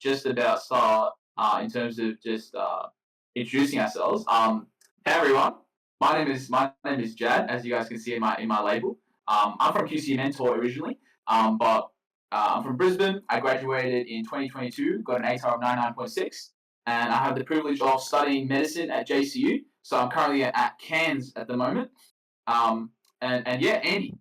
just about start in terms of just introducing ourselves. Hey everyone, my name is Jad, as you guys can see in my label. I'm from QCE Mentor originally, but I'm from Brisbane. I graduated in 2022, got an ATAR of 99.6, and I have the privilege of studying medicine at JCU. So I'm currently at Cairns at the moment. And yeah, Andy.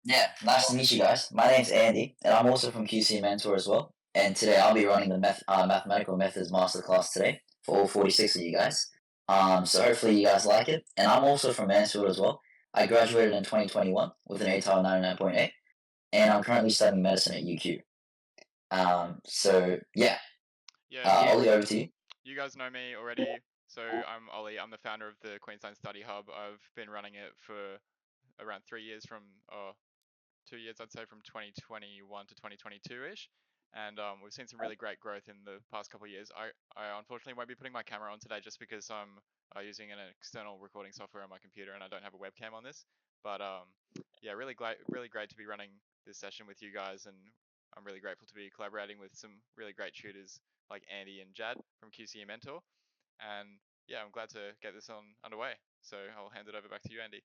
Yeah, nice to meet you guys. My name's Andy, and I'm also from QC Mentor as well. And today I'll be running the Mathematical Methods Masterclass today for all 46 of you guys. So hopefully you guys like it. And I'm also from Mansfield as well. I graduated in 2021 with an ATAR 99.8, and I'm currently studying medicine at UQ. So yeah, Yeah, Ollie, over to you. you guys know me already. So I'm Ollie. I'm the founder of the Queensland Study Hub. I've been running it for around 3 years 2 years, I'd say, from 2021 to 2022-ish. And we've seen some really great growth in the past couple of years. I unfortunately won't be putting my camera on today just because I'm using an external recording software on my computer and I don't have a webcam on this. But yeah, really great to be running this session with you guys, and I'm really grateful to be collaborating with some really great tutors like Andy and Jad from QCE Mentor. And yeah, I'm glad to get this underway. So I'll hand it over back to you, Andy.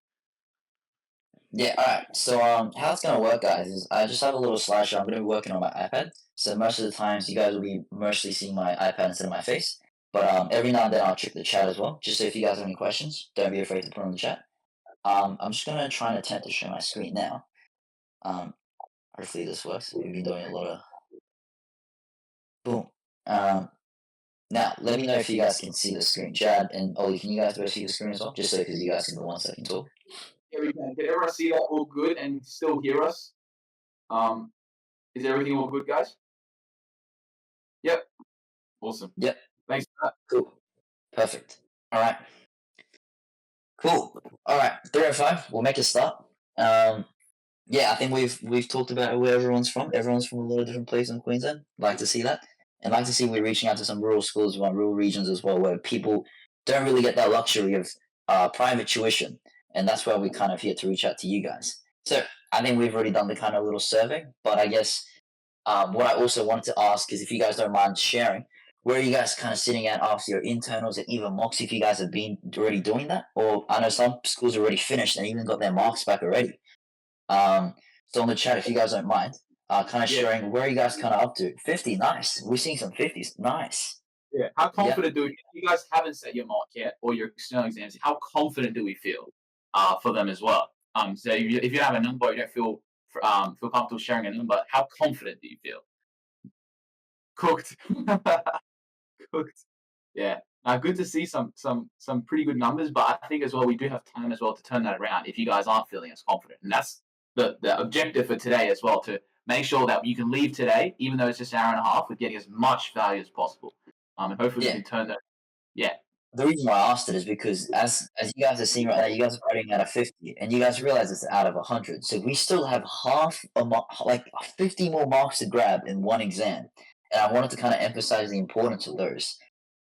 Yeah, alright. So how it's gonna work, guys, is I just have a little slideshow. I'm gonna be working on my iPad. So most of the times you guys will be mostly seeing my iPad instead of my face. But every now and then I'll check the chat as well. Just so if you guys have any questions, don't be afraid to put on the chat. I'm just gonna try and attempt to share my screen now. Hopefully this works. We've been doing a lot of boom. Now let me know if you guys can see the screen. Chad and Ollie, can you guys both see the screen as well? Just so because you guys can be the ones that can talk. Yeah, we can. Can everyone see that all good and still hear us? Is everything all good, guys? Yep. Awesome. Yep. Thanks for that. Cool. Perfect. All right. Cool. All right. 3 and 5. We'll make a start. Yeah, I think we've talked about where everyone's from. Everyone's from a lot of different places in Queensland. Like to see that, and like to see we're reaching out to some rural schools, rural regions as well, where people don't really get that luxury of private tuition, and that's where we kind of here to reach out to you guys. So I think we've already done the kind of little survey, but I guess what I also wanted to ask is if you guys don't mind sharing, where are you guys kind of sitting at after your internals and even mocks, if you guys have been already doing that? Or I know some schools already finished and even got their marks back already. So on the chat, if you guys don't mind, kind of sharing where are you guys kind of up to? 50, nice. We're seeing some 50s, nice. Yeah. How confident do we? If you guys haven't set your mark yet or your external exams, how confident do we feel for them as well? So if you have a number, you don't feel comfortable sharing a number. How confident do you feel? Cooked. Cooked. Yeah. Good to see some pretty good numbers, but I think as well we do have time as well to turn that around if you guys aren't feeling as confident, and that's the objective for today as well, to make sure that you can leave today, even though it's just an hour and a half, with getting as much value as possible, and hopefully we can turn that. Yeah. The reason why I asked it is because as you guys are seeing right now, you guys are writing out of 50, and you guys realize it's out of 100. So we still have half like 50 more marks to grab in one exam, and I wanted to kind of emphasize the importance of those.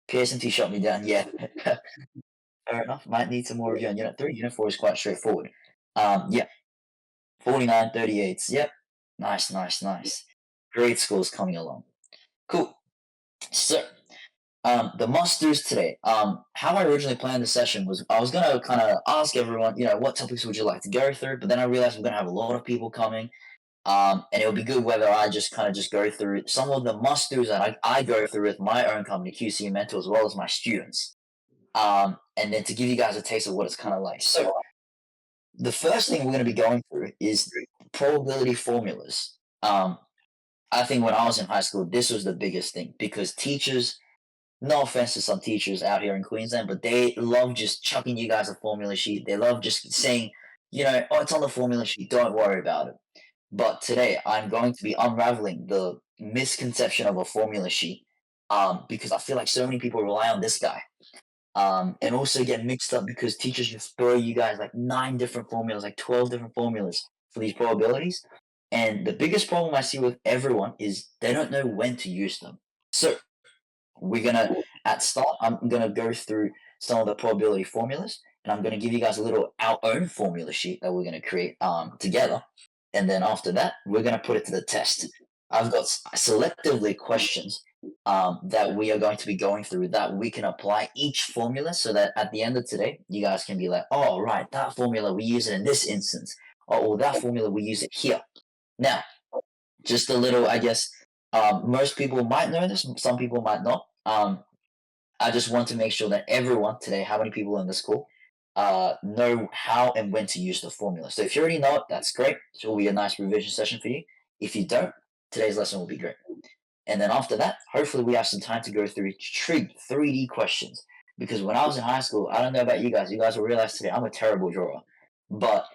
PSMT shot me down. Yeah, fair enough. Might need some more review on Unit 3. Unit 4 is quite straightforward. Yeah, 49, 38s. Yep, nice. Great scores coming along. Cool. So the must-dos today. How I originally planned the session was I was gonna kind of ask everyone, what topics would you like to go through? But then I realized we're gonna have a lot of people coming, and it would be good whether I just kind of just go through some of the must-dos that I go through with my own company, QCE Mentor, as well as my students, and then to give you guys a taste of what it's kind of like. So the first thing we're going to be going through is probability formulas. I think when I was in high school, this was the biggest thing because teachers, no offense to some teachers out here in Queensland, but they love just chucking you guys a formula sheet. They love just saying, oh, it's on the formula sheet, don't worry about it. But today I'm going to be unraveling the misconception of a formula sheet, because I feel like so many people rely on this guy, and also get mixed up because teachers just throw you guys like 9 different formulas, like 12 different formulas for these probabilities. And the biggest problem I see with everyone is they don't know when to use them. So at start, I'm gonna go through some of the probability formulas, and I'm gonna give you guys our own formula sheet that we're gonna create together. And then after that, we're gonna put it to the test. I've got selectively questions that we are going to be going through that we can apply each formula so that at the end of today, you guys can be like, oh, right, that formula, we use it in this instance, or that formula, we use it here. Now, just a little, I guess, most people might know this, some people might not. I just want to make sure that everyone today, how many people in the school, know how and when to use the formula. So if you already know it, that's great. It will be a nice revision session for you. If you don't, today's lesson will be great. And then after that, hopefully we have some time to go through trig 3D questions. Because when I was in high school, I don't know about you guys will realize today I'm a terrible drawer. But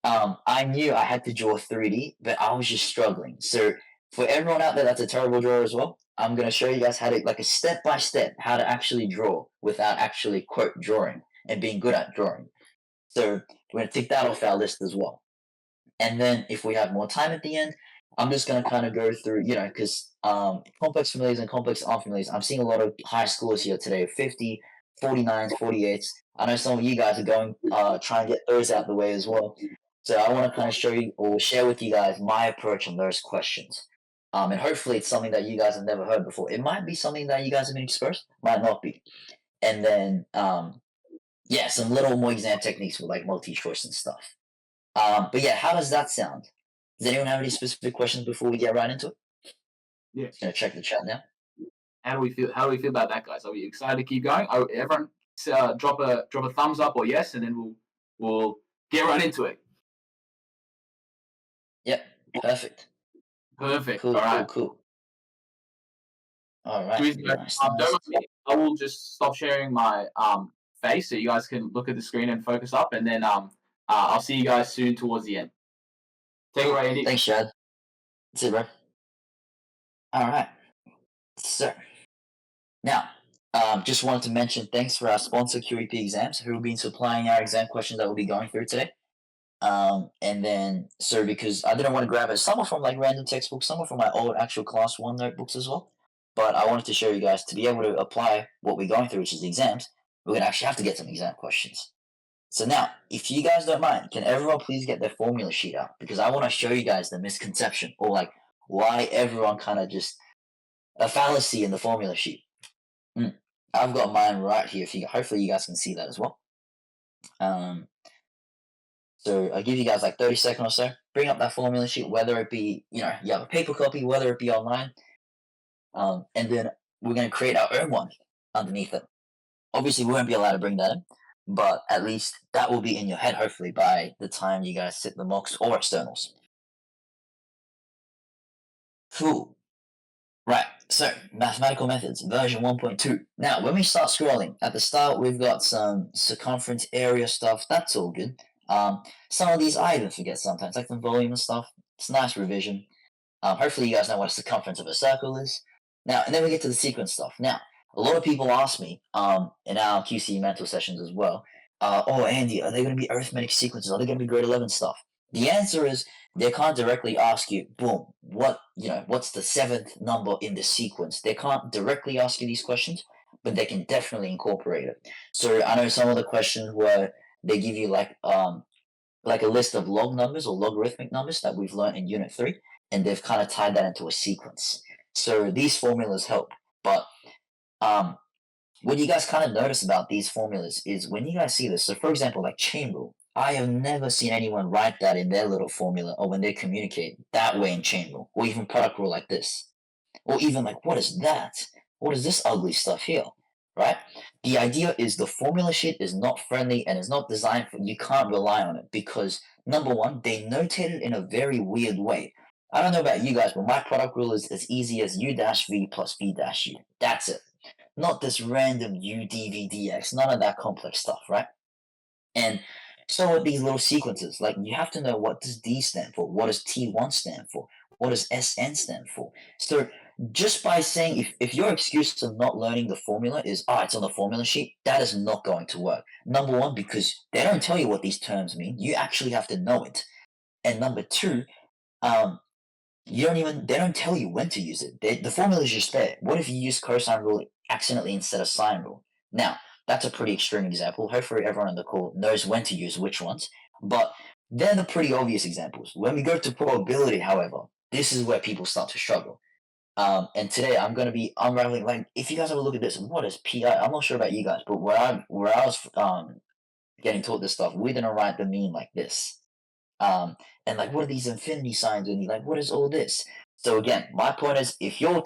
I knew I had to draw 3D, but I was just struggling. So for everyone out there that's a terrible drawer as well, I'm going to show you guys how to, like a step-by-step, how to actually draw without actually, quote, drawing and being good at drawing. So we're going to tick that off our list as well. And then if we have more time at the end, I'm just going to kind of go through, because complex familiars and complex unfamiliars, I'm seeing a lot of high schoolers here today, 50, 49s, 48s. I know some of you guys are going, try and get those out the way as well. So I want to kind of show you or share with you guys my approach on those questions. And hopefully it's something that you guys have never heard before. It might be something that you guys have been exposed, might not be. And then, some little more exam techniques with like multi-choice and stuff. But yeah, how does that sound? Does anyone have any specific questions before we get right into it? Yeah. Just gonna check the chat now. How do we feel? How do we feel about that, guys? Are we excited to keep going? Oh, everyone, drop a thumbs up or yes, and then we'll get right into it. Yep, perfect. Perfect. Cool, All right. cool. All right. Nice. Don't mind me. I will just stop sharing my face so you guys can look at the screen and focus up, and then I'll see you guys soon towards the end. Take it away, Andy. Thanks, Chad. That's it, bro. All right. So now, just wanted to mention thanks for our sponsor, QEP Exams, who have been supplying our exam questions that we'll be going through today. And then, so because I didn't want to grab it, some are from like random textbooks, some are from my old actual class 1 notebooks as well. But I wanted to show you guys to be able to apply what we're going through, which is the exams, we're going to actually have to get some exam questions. So now, if you guys don't mind, can everyone please get their formula sheet out? Because I want to show you guys the misconception or like why everyone kind of just a fallacy in the formula sheet. I've got mine right here. Hopefully you guys can see that as well. So I'll give you guys like 30 seconds or so. Bring up that formula sheet, whether it be, you have a paper copy, whether it be online. And then we're going to create our own one underneath it. Obviously, we won't be allowed to bring that in, but at least that will be in your head, hopefully, by the time you guys sit the mocks or externals. Cool. Right, so mathematical methods, version 1.2. Now, when we start scrolling, at the start, we've got some circumference area stuff. That's all good. Some of these I even forget sometimes, like the volume and stuff. It's a nice revision. Hopefully, you guys know what a circumference of a circle is. Now, and then we get to the sequence stuff. Now, a lot of people ask me in our QCE mental sessions as well, oh, Andy, are they going to be arithmetic sequences? Are they going to be grade 11 stuff? The answer is they can't directly ask you, boom, what's the 7th number in the sequence? They can't directly ask you these questions, but they can definitely incorporate it. So I know some of the questions where they give you like a list of log numbers or logarithmic numbers that we've learned in Unit 3, and they've kind of tied that into a sequence. So these formulas help, but what you guys kind of notice about these formulas is when you guys see this, so for example, like chain rule, I have never seen anyone write that in their little formula or when they communicate that way in chain rule, or even product rule like this. Or even like, what is that? What is this ugly stuff here? Right? The idea is the formula sheet is not friendly and is not designed for, you can't rely on it because number one, they notate it in a very weird way. I don't know about you guys, but my product rule is as easy as u dash v plus v dash u. That's it. Not this random u dv dx, none of that complex stuff, right? And so with these little sequences, like you have to know what does D stand for, what does T1 stand for, what does SN stand for. So just by saying if your excuse of not learning the formula is, it's on the formula sheet, that is not going to work. Number one, because they don't tell you what these terms mean. You actually have to know it. And number two, they don't tell you when to use it. The formula is just there. What if you use cosine rule accidentally instead of sine rule? Now, that's a pretty extreme example. Hopefully everyone on the call knows when to use which ones, but they're the pretty obvious examples. When we go to probability, however, this is where people start to struggle. And today I'm going to be unraveling, like, if you guys have a look at this, what is PI? I'm not sure about you guys, but where I was getting taught this stuff, we're going to write the mean like this. And like, what are these infinity signs? And like, what is all this? So again, my point is, if your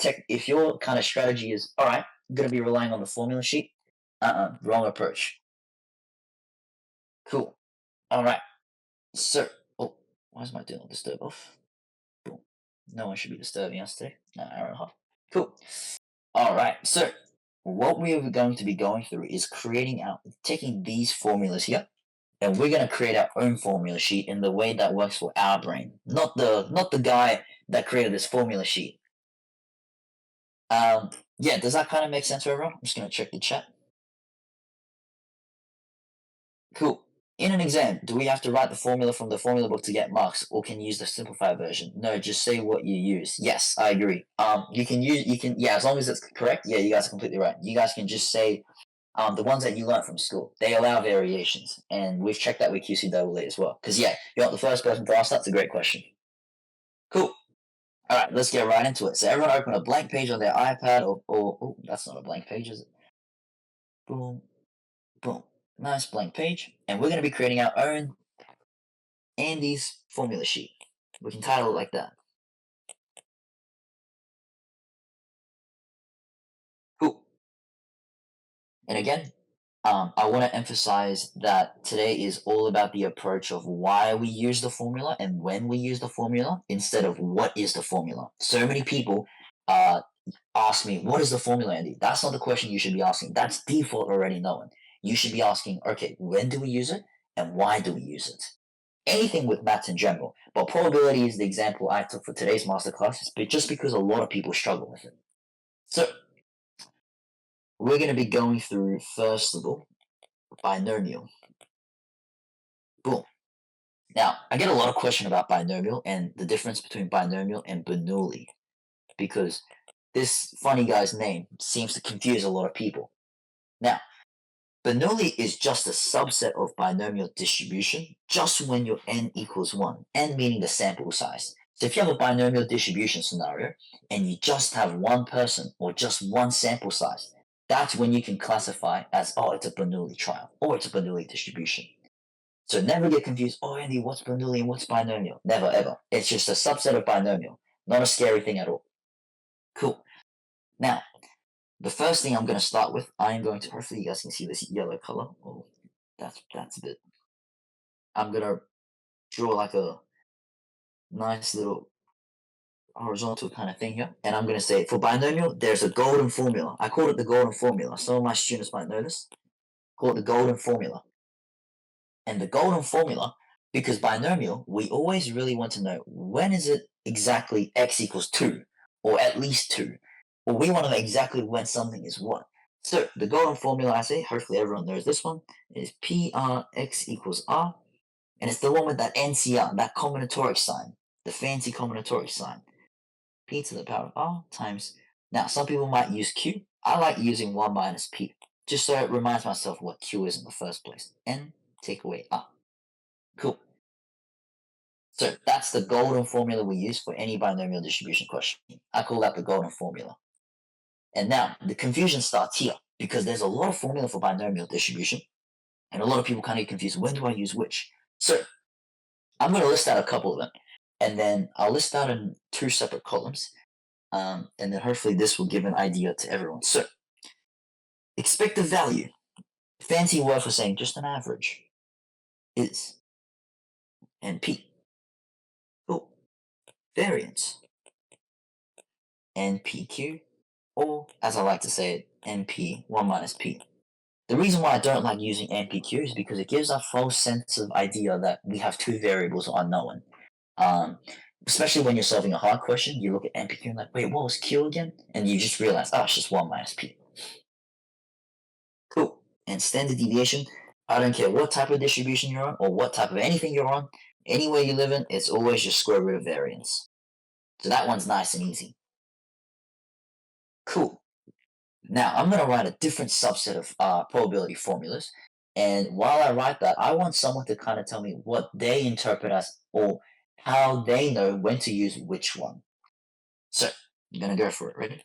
kind of strategy is, all right, I'm going to be relying on the formula sheet, wrong approach. Cool. All right. So, oh, why is my do not disturb off? Boom. No one should be disturbing us today. No, hour and a half. Cool. All right. So, what we are going to be going through is taking these formulas here, and we're going to create our own formula sheet in the way that works for our brain, not the guy that created this formula sheet. Yeah, does that kind of make sense for everyone? I'm just going to check the chat. Cool. In an exam, do we have to write the formula from the formula book to get marks, or can you use the simplified version? No, just say what you use. Yes, I agree. Yeah, as long as it's correct. Yeah, you guys are completely right. You guys can just say the ones that you learned from school. They allow variations, and we've checked that with QCAA as well. Because yeah, you're not the first person to ask. That's a great question. Cool. All right, let's get right into it. So everyone open a blank page on their iPad, or oh, that's not a blank page, is it? Boom, boom. Nice blank page. And we're going to be creating our own Andy's formula sheet. We can title it like that. Cool. And again, I want to emphasize that today is all about the approach of why we use the formula and when we use the formula instead of what is the formula. So many people ask me, what is the formula, Andy? That's not the question you should be asking. That's default already known. You should be asking, okay, when do we use it and why do we use it? Anything with maths in general. But probability is the example I took for today's masterclass, but just because a lot of people struggle with it. So we're going to be going through, first of all, binomial. Boom. Now, I get a lot of question about binomial and the difference between binomial and Bernoulli, because this funny guy's name seems to confuse a lot of people. Now, Bernoulli is just a subset of binomial distribution just when your n equals 1, n meaning the sample size. So if you have a binomial distribution scenario and you just have one person or just one sample size, that's when you can classify as, oh, it's a Bernoulli trial or it's a Bernoulli distribution. So never get confused, oh, Andy, what's Bernoulli and what's binomial? Never, ever. It's just a subset of binomial. Not a scary thing at all. Cool. Now, the first thing I'm going to start with, I'm going to, hopefully you guys can see this yellow color. Oh, that's a bit. I'm going to draw like a nice little horizontal kind of thing here. And I'm going to say, for binomial, there's a golden formula. I call it the golden formula. Some of my students might know this. Call it the golden formula. And the golden formula, because binomial, we always really want to know, when is it exactly x equals 2, or at least 2? Or we want to know exactly when something is what. So the golden formula, I say, hopefully everyone knows this one, is PRX equals R. And it's the one with that NCR, that combinatoric sign, the fancy combinatoric sign. P to the power of R times. Now, some people might use Q. I like using 1 minus P, just so it reminds myself what Q is in the first place. N take away R. Cool. So that's the golden formula we use for any binomial distribution question. I call that the golden formula. And now the confusion starts here because there's a lot of formula for binomial distribution, and a lot of people kind of get confused. When do I use which? So I'm going to list out a couple of them, and then I'll list out in 2 separate columns, and then hopefully this will give an idea to everyone. So expected value, fancy word for saying just an average, is NP. Cool. Variance, NPQ, or as I like to say it, NP 1 minus P. The reason why I don't like using NPQ is because it gives a false sense of idea that we have 2 variables unknown. Especially when you're solving a hard question, you look at NPQ and like, wait, what was Q again? And you just realize, oh, it's just 1 minus P. Cool. And standard deviation, I don't care what type of distribution you're on or what type of anything you're on, anywhere you live in, it's always just square root of variance. So that one's nice and easy. Cool. Now, I'm going to write a different subset of probability formulas. And while I write that, I want someone to kind of tell me what they interpret as, or how they know when to use which one. So I'm gonna go for it. Ready?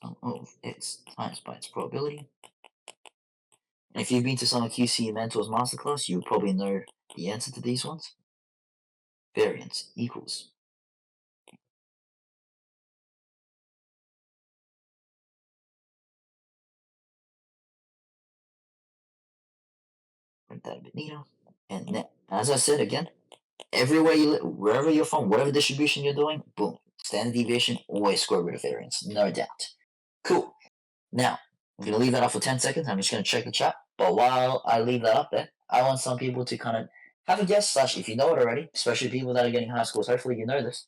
Sum of x times by its probability. And if you've been to some of QCE Mentors Masterclass, you probably know the answer to these ones. Variance equals. Print that a bit neater. And then, as I said again, everywhere you live, wherever you're from, whatever distribution you're doing, boom, standard deviation, always square root of variance, no doubt. Cool. Now, I'm going to leave that up for 10 seconds. I'm just going to check the chat. But while I leave that up there, I want some people to kind of have a guess, / if you know it already, especially people that are getting high scores, hopefully you know this.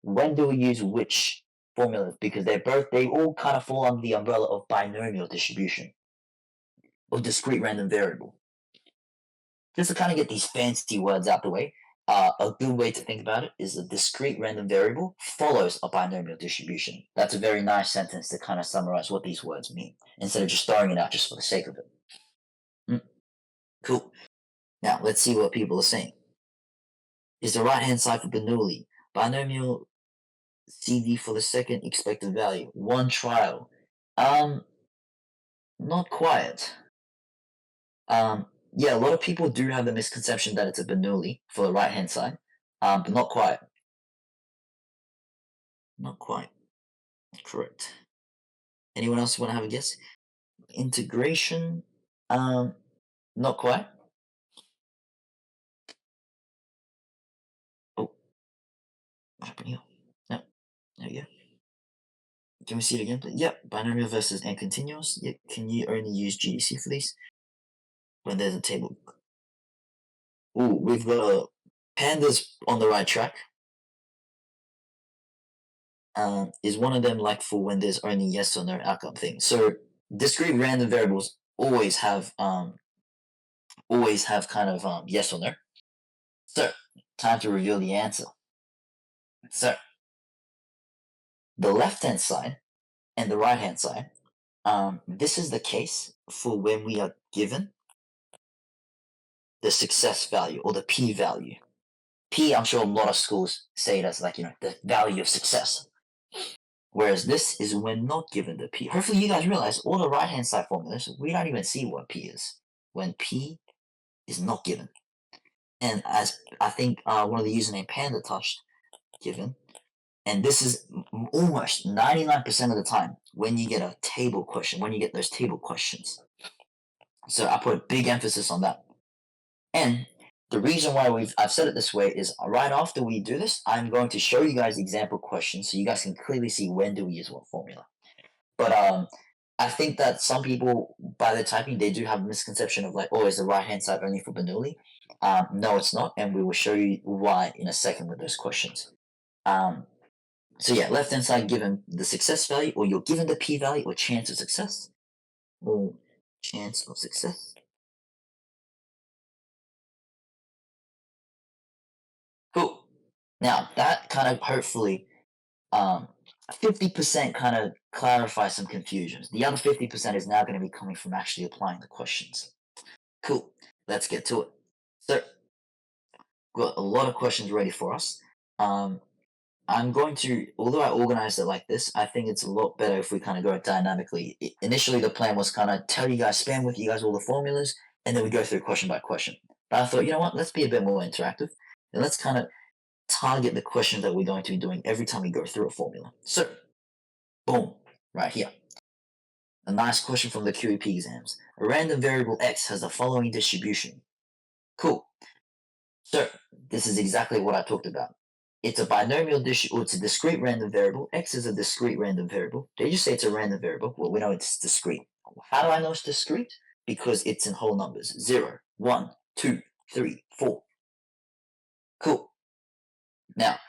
When do we use which formulas? Because they all kind of fall under the umbrella of binomial distribution or discrete random variable. Just to kind of get these fancy words out the way, a good way to think about it is a discrete random variable follows a binomial distribution. That's a very nice sentence to kind of summarize what these words mean, instead of just throwing it out just for the sake of it. Cool. Now, let's see what people are saying. Is the right-hand side for Bernoulli? Binomial CD for the second expected value. One trial. Not quite. Yeah, a lot of people do have the misconception that it's a Bernoulli for the right-hand side, but not quite. Not quite. Correct. Anyone else want to have a guess? Integration? Not quite. Oh, what happened here? No, there we go. Can we see it again, please? Yep, binomial versus and continuous. Yep. Can you only use GDC for these? When there's a table. Ooh, we've got pandas on the right track. Is one of them like for when there's only yes or no outcome thing? So discrete random variables always have kind of yes or no. So time to reveal the answer. So the left-hand side and the right-hand side, this is the case for when we are given the success value or the p-value. P, I'm sure a lot of schools say it as like, the value of success. Whereas this is when not given the p. Hopefully you guys realize all the right-hand side formulas, we don't even see what p is when p is not given. And as I think one of the username Panda touched, given, and this is almost 99% of the time when you get a table question, when you get those table questions. So I put a big emphasis on that. And the reason why I've said it this way is right after we do this, I'm going to show you guys example questions so you guys can clearly see when do we use what formula. But I think that some people, by the typing, they do have a misconception of like, oh, is the right-hand side only for Bernoulli? No, it's not, and we will show you why in a second with those questions. So yeah, left-hand side given the success value, or you're given the p-value or chance of success, or chance of success. Cool. Now that kind of hopefully 50% kind of clarifies some confusions. The other 50% is now going to be coming from actually applying the questions. Cool. Let's get to it. So, got a lot of questions ready for us. I'm going to, although I organized it like this, I think it's a lot better if we kind of go dynamically. Initially, the plan was kind of tell you guys, spam with you guys all the formulas, and then we go through question by question. But I thought, you know what, let's be a bit more interactive, and let's kind of target the questions that we're going to be doing every time we go through a formula. So, boom, right here. A nice question from the QEP exams. A random variable x has the following distribution. Cool. So, this is exactly what I talked about. It's a binomial or it's a discrete random variable. X is a discrete random variable. They just say it's a random variable. Well, we know it's discrete. How do I know it's discrete? Because it's in whole numbers. 0, 1, 2, 3, 4. Cool. Now,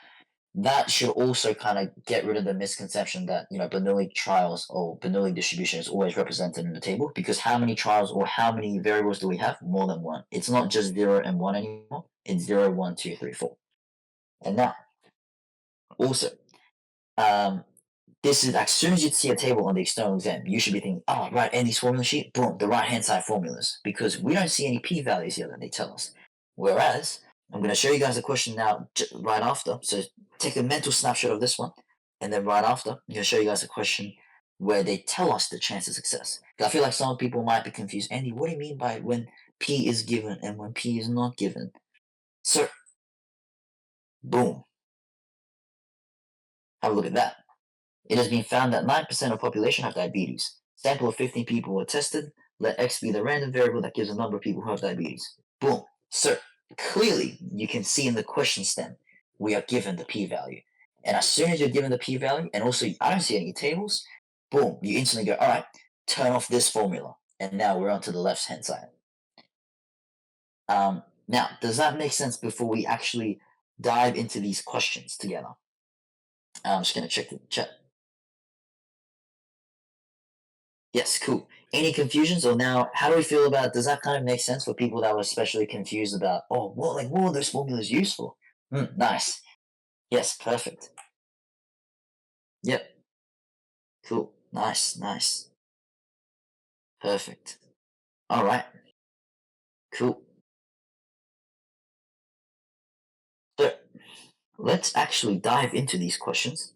that should also kind of get rid of the misconception that, Bernoulli trials or Bernoulli distribution is always represented in the table, because how many trials or how many variables do we have? More than one. It's not just 0 and 1 anymore. It's 0, 1, 2, 3, 4. And now, also, this is as soon as you see a table on the external exam, you should be thinking, oh, right, and these formula sheet, boom, the right-hand side formulas, because we don't see any p-values here that they tell us. Whereas, I'm going to show you guys a question now right after. So take a mental snapshot of this one, and then right after, I'm going to show you guys a question where they tell us the chance of success. Because I feel like some people might be confused. Andy, what do you mean by when P is given and when P is not given? So, boom. Have a look at that. It has been found that 9% of the population have diabetes. Sample of 15 people were tested. Let X be the random variable that gives a number of people who have diabetes. Boom. So, clearly, you can see in the question stem, we are given the p-value. And as soon as you're given the p-value, and also I don't see any tables, boom, you instantly go, all right, turn off this formula. And now we're on to the left-hand side. Now, does that make sense before we actually dive into these questions together? I'm just going to check the chat. Yes, cool. Any confusions? Or now, how do we feel about? Does that kind of make sense for people that were especially confused about? Oh, well, like, what are those formulas used for? Nice. Yes, perfect. Yep. Cool. Nice, nice. Perfect. All right. Cool. So, let's actually dive into these questions.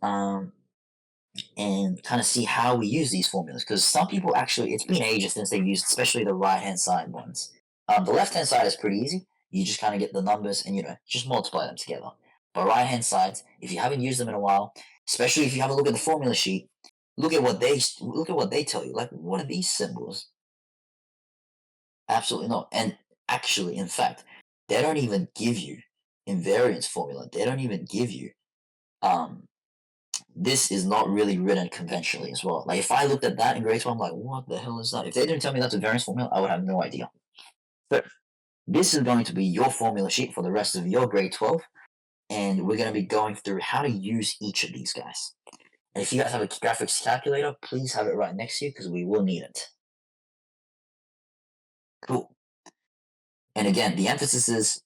And kind of see how we use these formulas, because some people actually, it's been ages since they've used, especially the right-hand side ones. The left-hand side is pretty easy. You just kind of get the numbers and, just multiply them together. But right-hand sides, if you haven't used them in a while, especially if you have a look at the formula sheet, look at what they tell you. Like, what are these symbols? Absolutely not. And actually, in fact, they don't even give you in variance formula. They don't even give you this is not really written conventionally as well. Like if I looked at that in grade 12, I'm like, what the hell is that? If they didn't tell me that's a variance formula, I would have no idea. But this is going to be your formula sheet for the rest of your grade 12. And we're going to be going through how to use each of these guys. And if you guys have a graphics calculator, please have it right next to you because we will need it. Cool. And again, the emphasis is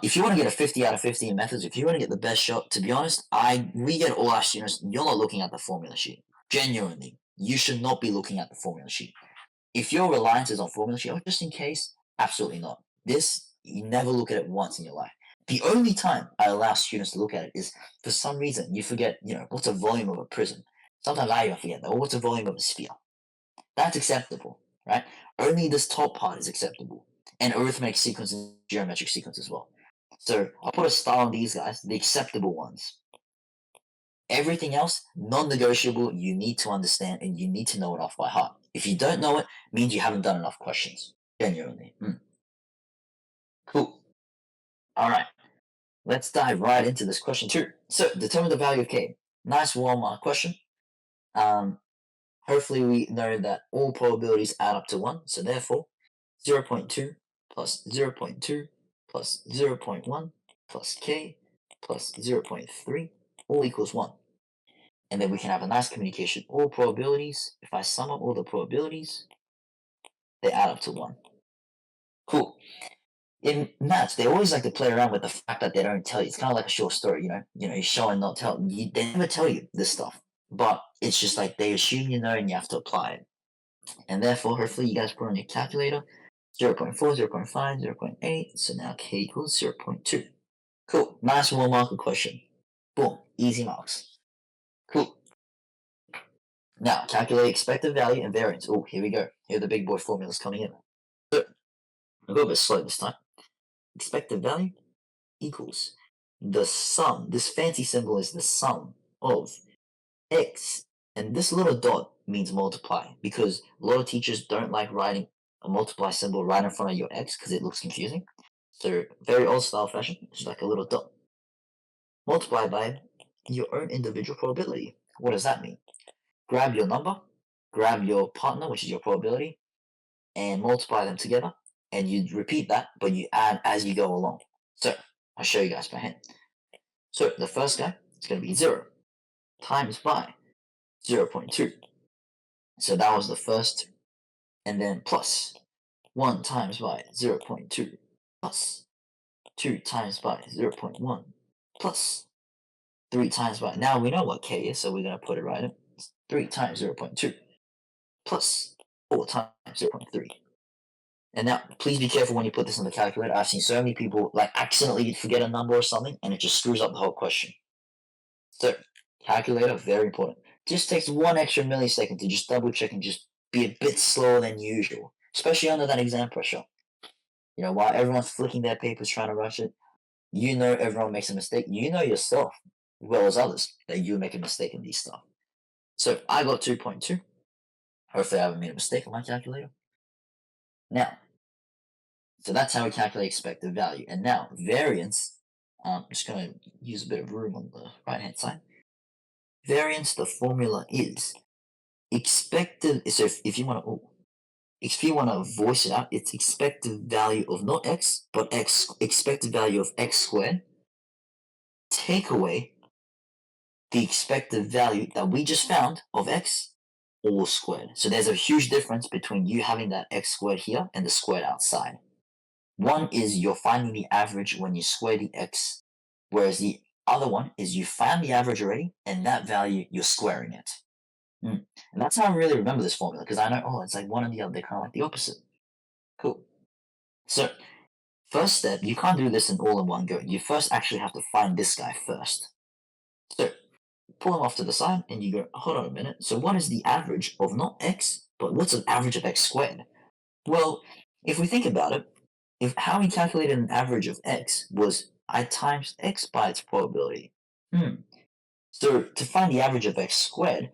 if you want to get a 50 out of 50 in methods, if you want to get the best shot, to be honest, we get all our students, you're not looking at the formula sheet. Genuinely, you should not be looking at the formula sheet. If your reliance is on formula sheet, or just in case, absolutely not. This, you never look at it once in your life. The only time I allow students to look at it is for some reason you forget, what's a volume of a prism? Sometimes I even forget that. Or what's a volume of a sphere? That's acceptable, right? Only this top part is acceptable. And arithmetic sequence and geometric sequence as well. So I'll put a star on these guys, the acceptable ones. Everything else, non-negotiable, you need to understand and you need to know it off by heart. If you don't know it, means you haven't done enough questions. Genuinely. Cool. All right. Let's dive right into this question too. So determine the value of k. Nice warm question. Hopefully we know that all probabilities add up to 1. So therefore, 0.2 plus 0.2 plus 0.1 plus k plus 0.3 all equals 1. And then we can have a nice communication. All probabilities, if I sum up all the probabilities, they add up to 1. Cool. In maths, they always like to play around with the fact that they don't tell you. It's kind of like a short story, you show and not tell. They never tell you this stuff. But it's just like they assume you know and you have to apply it. And therefore, hopefully you guys put on your calculator 0.4, 0.5, 0.8. So now k equals 0.2. Cool. Nice 1 marker question. Boom. Easy marks. Cool. Now, calculate expected value and variance. Oh, here we go. Here are the big boy formulas coming in. So, I'll go a bit slow this time. Expected value equals the sum. This fancy symbol is the sum of x. And this little dot means multiply because a lot of teachers don't like writing a multiply symbol right in front of your x because it looks confusing. So, very old style fashion, it's like a little dot. Multiply by your own individual probability. What does that mean? Grab your number, grab your partner, which is your probability, and multiply them together. And you repeat that, but you add as you go along. So I'll show you guys by hand. So the first guy is going to be 0 times by 0.2. So that was the first. And then plus 1 times by 0.2 plus 2 times by 0.1 plus 3 times by. Now we know what k is, so we're going to put it right in. 3 times 0.2 plus 4 times 0.3. And now, please be careful when you put this in the calculator. I've seen so many people like accidentally forget a number or something, and it just screws up the whole question. So, calculator, very important. Just takes 1 extra millisecond to just double check and just be a bit slower than usual, especially under that exam pressure. You know, while everyone's flicking their papers trying to rush it, you know everyone makes a mistake. You know yourself, as well as others, that you make a mistake in these stuff. So I got 2.2. Hopefully I haven't made a mistake on my calculator. Now, so that's how we calculate expected value. And now, variance, I'm just going to use a bit of room on the right-hand side. Variance, the formula is expected, so if you want to voice it out, it's expected value of not x, but expected value of x squared, take away the expected value that we just found of x all squared. So there's a huge difference between you having that x squared here and the squared outside. One is you're finding the average when you square the x, whereas the other one is you find the average already, and that value, you're squaring it. And that's how I really remember this formula, because I know, it's like one and the other, they're kind of like the opposite. Cool. So, first step, you can't do this in all in one go. You first actually have to find this guy first. So, pull him off to the side, and you go, hold on a minute. So, what is the average of not x, but what's an average of x squared? Well, if we think about it, if how we calculated an average of x was I times x by its probability. So to find the average of x squared,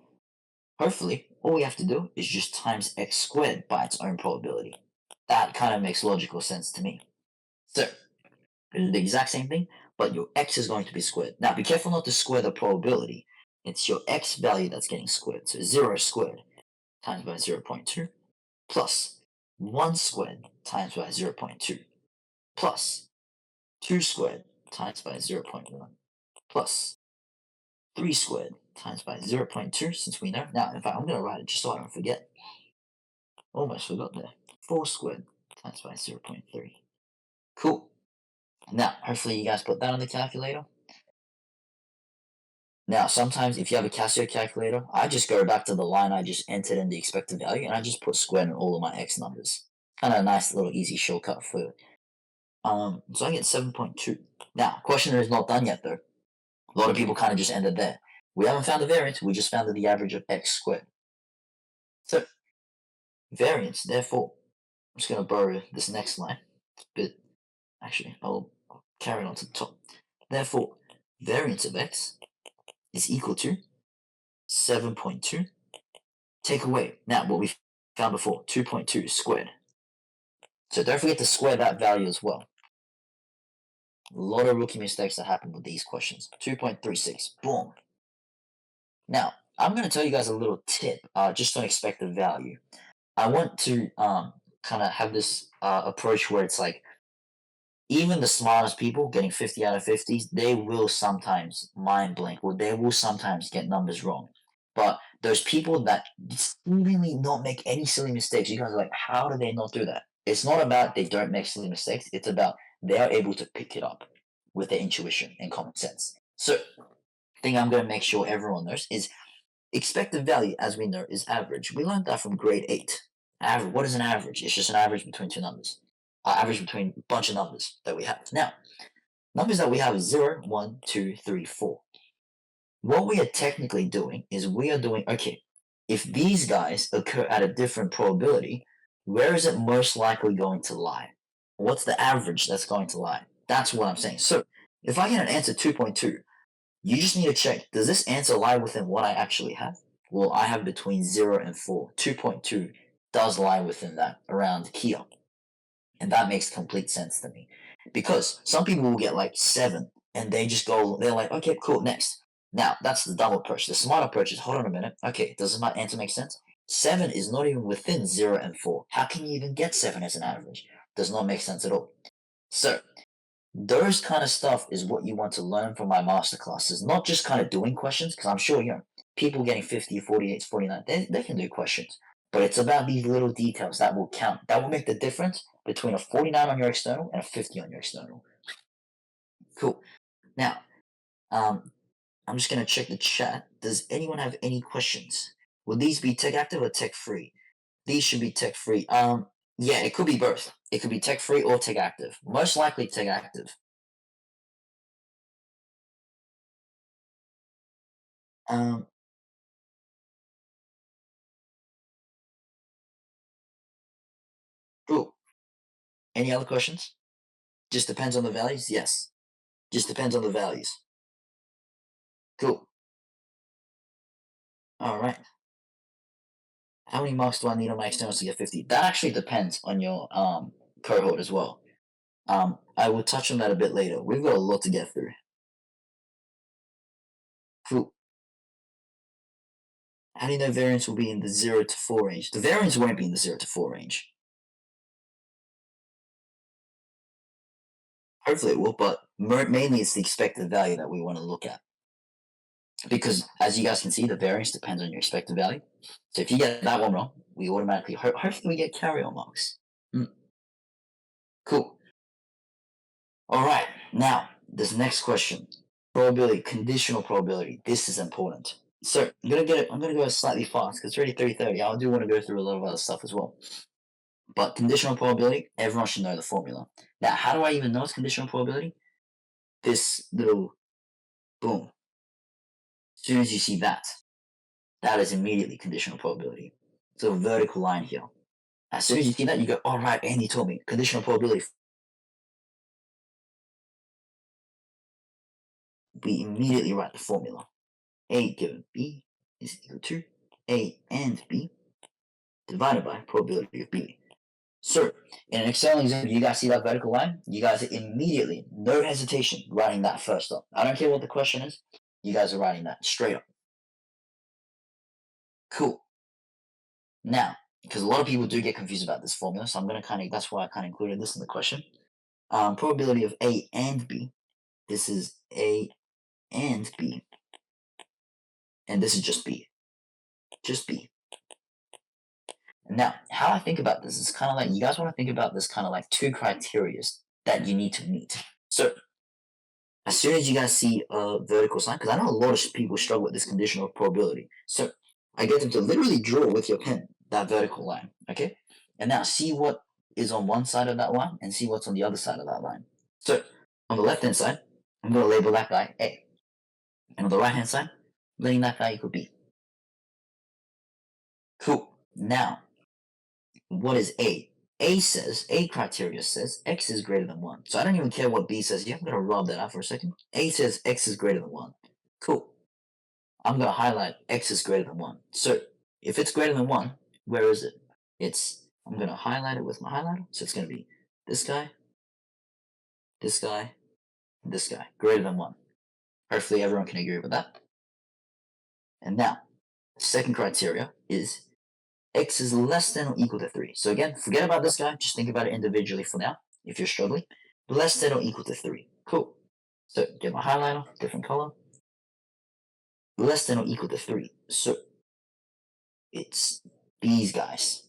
hopefully all we have to do is just times x squared by its own probability. That kind of makes logical sense to me. So it's the exact same thing, but your x is going to be squared. Now be careful not to square the probability. It's your x value that's getting squared. So 0 squared times by 0.2 plus 1 squared times by 0.2 plus 2 squared times by 0.1 plus 3 squared times by 0.2, since we know. Now, in fact, I'm going to write it just so I don't forget. Almost forgot there. 4 squared times by 0.3. Cool. Now, hopefully you guys put that on the calculator. Now, sometimes if you have a Casio calculator, I just go back to the line I just entered in the expected value, and I just put squared in all of my x numbers. Kind of a nice little easy shortcut for so I get 7.2. Now, questionnaire is not done yet though. A lot of people kind of just ended there. We haven't found the variance, we just found the average of x squared. So, variance, therefore, I'm just going to borrow this next line. Actually, I'll carry it on to the top. Therefore, variance of x is equal to 7.2. Take away, now what we found before, 2.2 squared. So don't forget to square that value as well. A lot of rookie mistakes that happen with these questions. 2.36, boom. Now, I'm going to tell you guys a little tip, just on expected value. I want to kind of have this approach where it's like, even the smartest people getting 50 out of 50s, they will sometimes mind blank, or they will sometimes get numbers wrong. But those people that seemingly not make any silly mistakes, you guys are like, how do they not do that? It's not about they don't make silly mistakes. It's about they are able to pick it up with their intuition and common sense. So, thing I'm going to make sure everyone knows is expected value, as we know, is average. We learned that from grade 8. Average. What is an average? It's just an average between two numbers. Average between a bunch of numbers that we have. Now, numbers that we have is 0, 1, 2, 3, 4. What we are technically doing is we are doing, okay, if these guys occur at a different probability, where is it most likely going to lie? What's the average that's going to lie? That's what I'm saying. So, if I get an answer 2.2, you just need to check, does this answer lie within what I actually have? Well, I have between 0 and 4. 2.2 does lie within that, around here. And that makes complete sense to me. Because some people will get like 7, and they just go, they're like, okay, cool, next. Now, that's the dumb approach. The smart approach is, hold on a minute, okay, does my answer make sense? 7 is not even within 0 and 4. How can you even get 7 as an average? Does not make sense at all. So, those kind of stuff is what you want to learn from my masterclasses, not just kind of doing questions, because I'm sure, people getting 50, 48, 49, they can do questions. But it's about these little details that will count. That will make the difference between a 49 on your external and a 50 on your external. Cool. Now, I'm just going to check the chat. Does anyone have any questions? Will these be tech active or tech free? These should be tech free. Yeah, it could be both. It could be tech free or tech active. Most likely tech active. Um, cool. Any other questions? Just depends on the values? Yes. Just depends on the values. Cool. All right. How many marks do I need on my externals to get 50? That actually depends on your cohort as well. I will touch on that a bit later. We've got a lot to get through. Cool. How do you know variance will be in the 0 to 4 range? The variance won't be in the 0 to 4 range. Hopefully it will, but mainly it's the expected value that we want to look at. Because as you guys can see, the variance depends on your expected value. So if you get that one wrong, we automatically, hopefully we get carry-on marks. Cool. All right, now this next question. Probability, conditional probability. This is important. So I'm gonna go slightly fast because it's already 3:30. I do want to go through a lot of other stuff as well. But conditional probability, everyone should know the formula. Now, how do I even know it's conditional probability? This little boom. As soon as you see that, that is immediately conditional probability. So a vertical line here. As soon as you see that, you go, all right, Andy told me conditional probability. We immediately write the formula. A given B is equal to A and B divided by probability of B. So, in an Excel example, you guys see that vertical line? You guys are immediately, no hesitation, writing that first up. I don't care what the question is. You guys are writing that straight up. Cool. Now, because a lot of people do get confused about this formula, so I'm going to that's why I kind of included this in the question. Probability of A and B. This is A and B. And this is just B. Just B. Now, how I think about this is kind of like, you guys want to think about this kind of like two criteria that you need to meet. So, as soon as you guys see a vertical sign, because I know a lot of people struggle with this conditional probability. So, I get them to literally draw with your pen that vertical line, okay? And now see what is on one side of that line and see what's on the other side of that line. So, on the left-hand side, I'm going to label that guy A. And on the right-hand side, I'm letting that guy equal B. Cool. Now, what is A? A criteria says X is greater than 1. So I don't even care what B says here. I'm going to rub that out for a second. A says X is greater than 1. Cool. I'm going to highlight X is greater than 1. So if it's greater than 1, where is it? I'm going to highlight it with my highlighter. So it's going to be this guy, this guy, and this guy. Greater than 1. Hopefully everyone can agree with that. And now, the second criteria is X is less than or equal to 3. So again, forget about this guy. Just think about it individually for now, if you're struggling. Less than or equal to 3. Cool. So get my highlighter, different color. Less than or equal to 3. So it's these guys.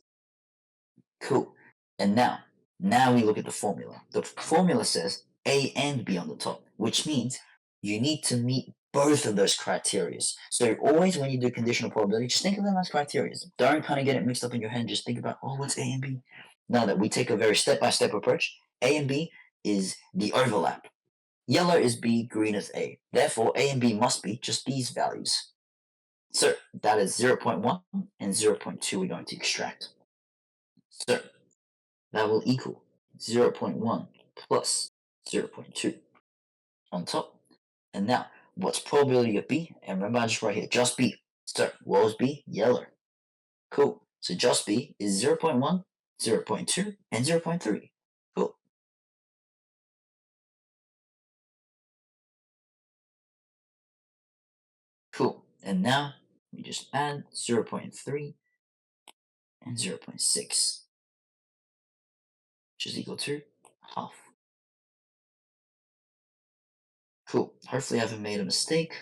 Cool. And now we look at the formula. The formula says A and B on the top, which means you need to meet both of those criteria. So always when you do conditional probability, just think of them as criteria. Don't kind of get it mixed up in your head. Just think about, oh, what's A and B? Now that we take a very step-by-step approach, A and B is the overlap. Yellow is B, green is A. Therefore, A and B must be just these values. So that is 0.1 and 0.2 we're going to extract. So that will equal 0.1 plus 0.2 on top. And now, what's probability of B? And remember, I just write here, just B. So, what was B? Yellow. Cool. So just B is 0.1, 0.2, and 0.3. Cool. Cool. And now, we just add 0.3 and 0.6, which is equal to half. Cool. Hopefully I haven't made a mistake.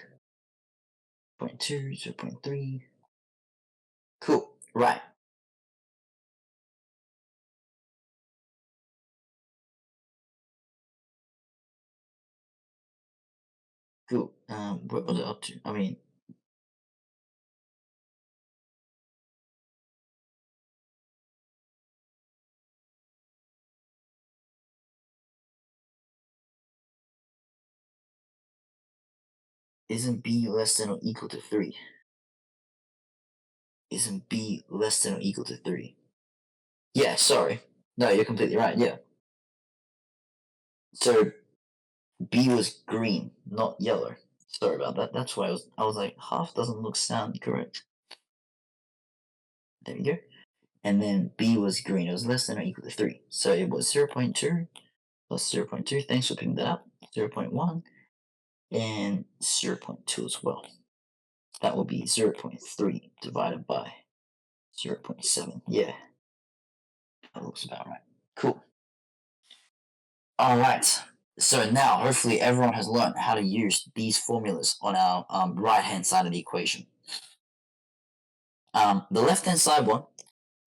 0.2, 0.3. Cool. Right. Cool. What was it up to? I mean, Isn't b less than or equal to 3? Isn't b less than or equal to 3? Yeah, sorry. No, you're completely right, yeah. So B was green, not yellow. Sorry about that. That's why I was like, half doesn't sound correct. There we go. And then B was green. It was less than or equal to 3. So it was 0.2 plus 0.2. Thanks for picking that up. 0.1 and 0.2 as well. That will be 0.3 divided by 0.7. Yeah. That looks about right. Cool. All right. So now, hopefully, everyone has learned how to use these formulas on our right-hand side of the equation. The left-hand side one,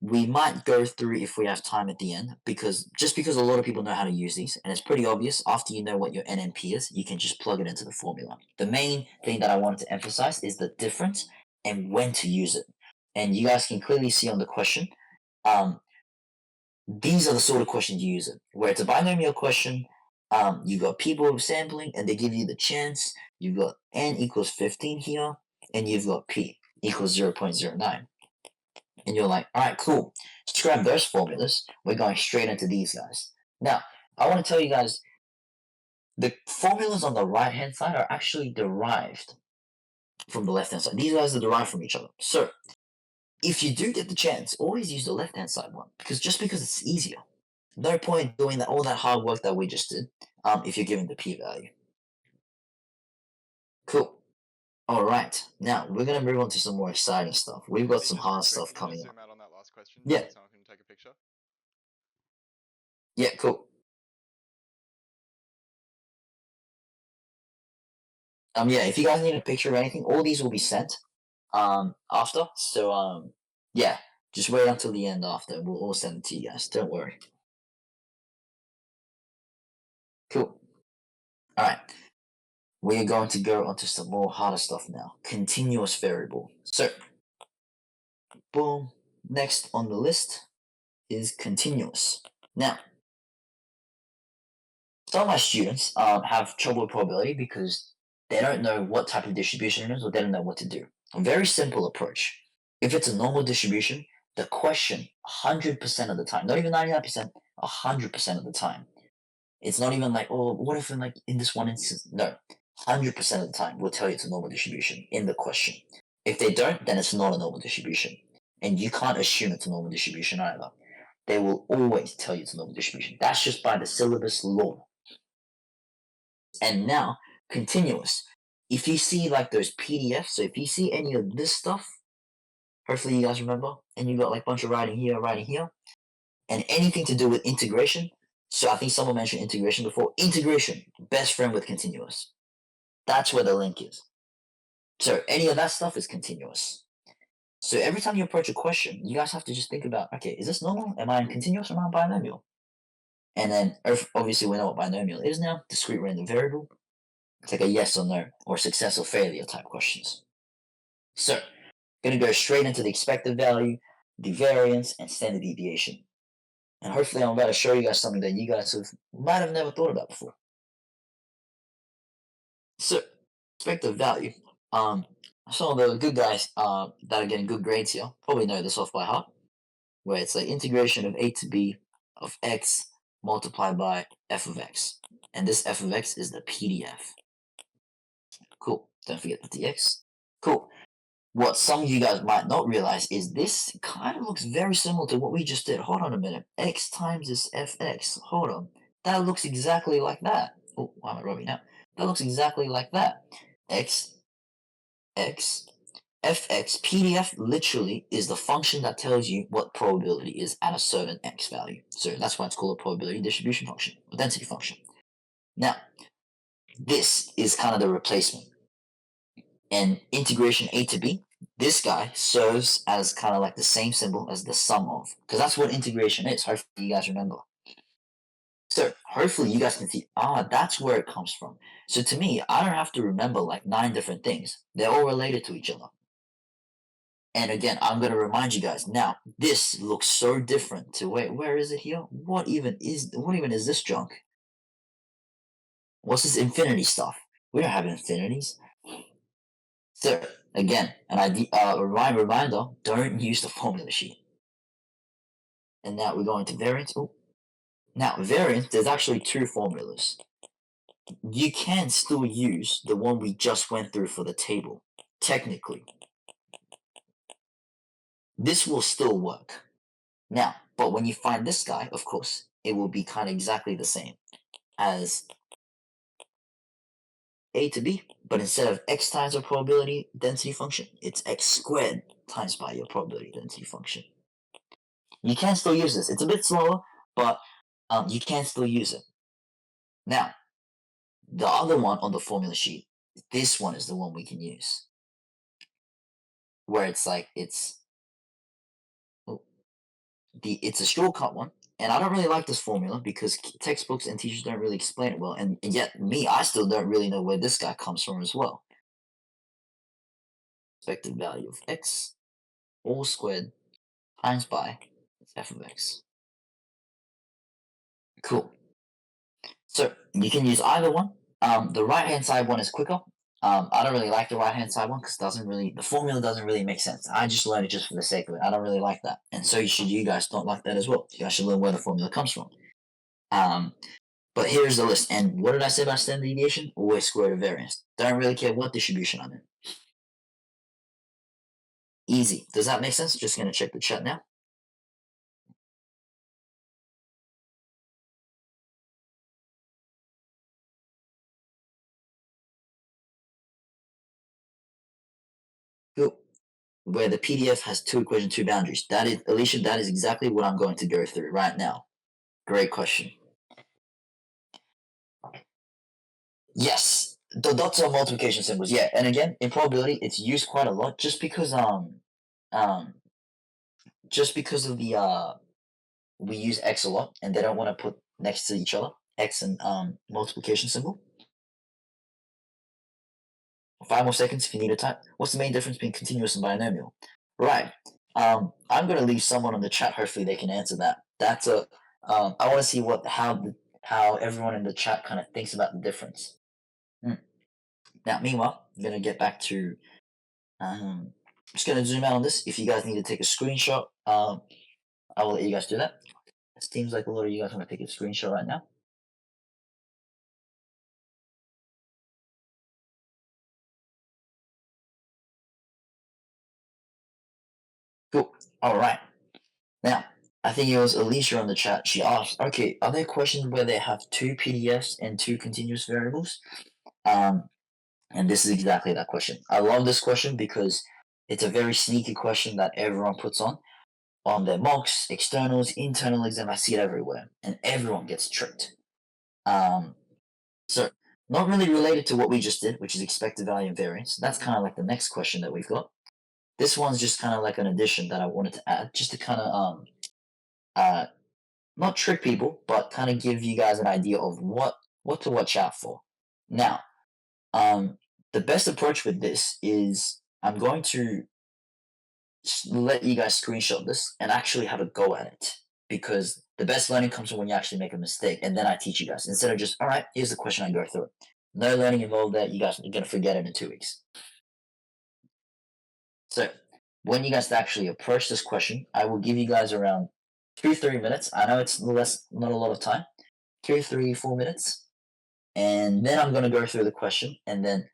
we might go through if we have time at the end, because a lot of people know how to use these, and it's pretty obvious. After you know what your NNP is, you can just plug it into the formula. The main thing that I wanted to emphasize is the difference and when to use it. And you guys can clearly see on the question, these are the sort of questions you use it. Where it's a binomial question, you got people sampling and they give you the chance. You've got n equals 15 here, and you've got p equals 0.09. And you're like, all right, cool. Scrap those formulas. We're going straight into these guys. Now, I want to tell you guys, the formulas on the right-hand side are actually derived from the left-hand side. These guys are derived from each other. So, if you do get the chance, always use the left-hand side one, because it's easier. No point doing all that hard work that we just did if you're given the p-value. Cool. All right. Now, we're going to move on to some more exciting stuff. We've got some hard stuff coming up. Zoom out on that last question. Yeah. So someone can take a picture. Yeah, cool. Yeah, if you guys need a picture or anything, all these will be sent after. So yeah, just wait until the end after. We'll all send it to you guys. Don't worry. Cool. All right. We're going to go on to some more harder stuff now. Continuous variable. So, boom. Next on the list is continuous. Now, some of my students have trouble with probability because they don't know what type of distribution it is, or they don't know what to do. A very simple approach. If it's a normal distribution, the question 100% of the time, not even 99%, 100% of the time. It's not even like, oh, what if in this one instance? No, 100% of the time will tell you it's a normal distribution in the question. If they don't, then it's not a normal distribution. And you can't assume it's a normal distribution either. They will always tell you it's a normal distribution. That's just by the syllabus law. And now, continuous. If you see those PDFs, so if you see any of this stuff, hopefully you guys remember, and you got a bunch of writing here, and anything to do with integration. So I think someone mentioned integration before. Integration, best friend with continuous. That's where the link is. So any of that stuff is continuous. So every time you approach a question, you guys have to just think about, okay, is this normal? Am I in continuous or am I in binomial? And then obviously we know what binomial is now, discrete random variable. It's like a yes or no, or success or failure type questions. So, going to go straight into the expected value, the variance, and standard deviation. And hopefully I'm about to show you guys something that you guys might have never thought about before. So, expected value. Some of the good guys that are getting good grades here probably know this off by heart, where it's like integration of a to b of x multiplied by f of x. And this f of x is the PDF. Cool. Don't forget the dx. Cool. What some of you guys might not realize is this kind of looks very similar to what we just did. Hold on a minute. X times this fx. Hold on. That looks exactly like that. Oh, why am I rubbing now? That looks exactly like that. X, fx. PDF literally is the function that tells you what probability is at a certain x value. So that's why it's called a probability distribution function, or density function. Now, this is kind of the replacement. And integration a to b, this guy serves as kind of like the same symbol as the sum of, because that's what integration is. Hopefully you guys remember. So hopefully you guys can see, that's where it comes from. So to me, I don't have to remember 9 different things. They're all related to each other. And again, I'm going to remind you guys now, this looks so different to, wait, where is it here? What even is this junk? What's this infinity stuff? We don't have infinities. So again, an idea, reminder: don't use the formula sheet. And now we're going to variance. Oh, now variance. There's actually two formulas. You can still use the one we just went through for the table. Technically, this will still work. Now, but when you find this guy, of course, it will be kind of exactly the same as a to b, but instead of x times your probability density function, it's x squared times by your probability density function. You can still use this. It's a bit slower, but you can still use it. Now, the other one on the formula sheet, this one is the one we can use, where it's like it's a shortcut one, and I don't really like this formula because textbooks and teachers don't really explain it well, and yet I still don't really know where this guy comes from as well. Expected value of x all squared times by f of x. Cool. So you can use either one. The right hand side one is quicker. I don't really like the right hand side one because the formula doesn't really make sense. I just learned it just for the sake of it. I don't really like that, and so you guys don't like that as well. You guys should learn where the formula comes from. But here's the list. And what did I say about standard deviation? Always square root of variance. Don't really care what distribution I'm in. Easy. Does that make sense? Just going to check the chat now. Cool. Where the PDF has two equations, two boundaries. That is, Alicia, that is exactly what I'm going to go through right now. Great question. Yes, the dots are multiplication symbols. Yeah, and again, in probability, it's used quite a lot just because of the we use x a lot, and they don't want to put next to each other x and multiplication symbol. 5 more seconds if you need a time. What's the main difference between continuous and binomial? Right. I'm going to leave someone on the chat. Hopefully they can answer that. That's a. I want to see how everyone in the chat kind of thinks about the difference. Now, meanwhile, I'm going to get back to. I'm just going to zoom out on this. If you guys need to take a screenshot, I will let you guys do that. It seems like a lot of you guys want to take a screenshot right now. Cool. All right. Now, I think it was Alicia on the chat. She asked, okay, are there questions where they have two PDFs and two continuous variables? And this is exactly that question. I love this question because it's a very sneaky question that everyone puts on their mocks, externals, internal exam. I see it everywhere, and everyone gets tricked. So not really related to what we just did, which is expected value and variance. That's kind of like the next question that we've got. This one's just kind of like an addition that I wanted to add, just to kind of not trick people, but kind of give you guys an idea of what to watch out for. Now, the best approach with this is I'm going to let you guys screenshot this and actually have a go at it, because the best learning comes from when you actually make a mistake, and then I teach you guys instead of just, all right, here's the question, I go through it. No learning involved there. You guys are going to forget it in 2 weeks. So when you guys actually approach this question, I will give you guys around 2-3 minutes. I know it's not a lot of time. 2, 3, 4 minutes. And then I'm going to go through the question, and then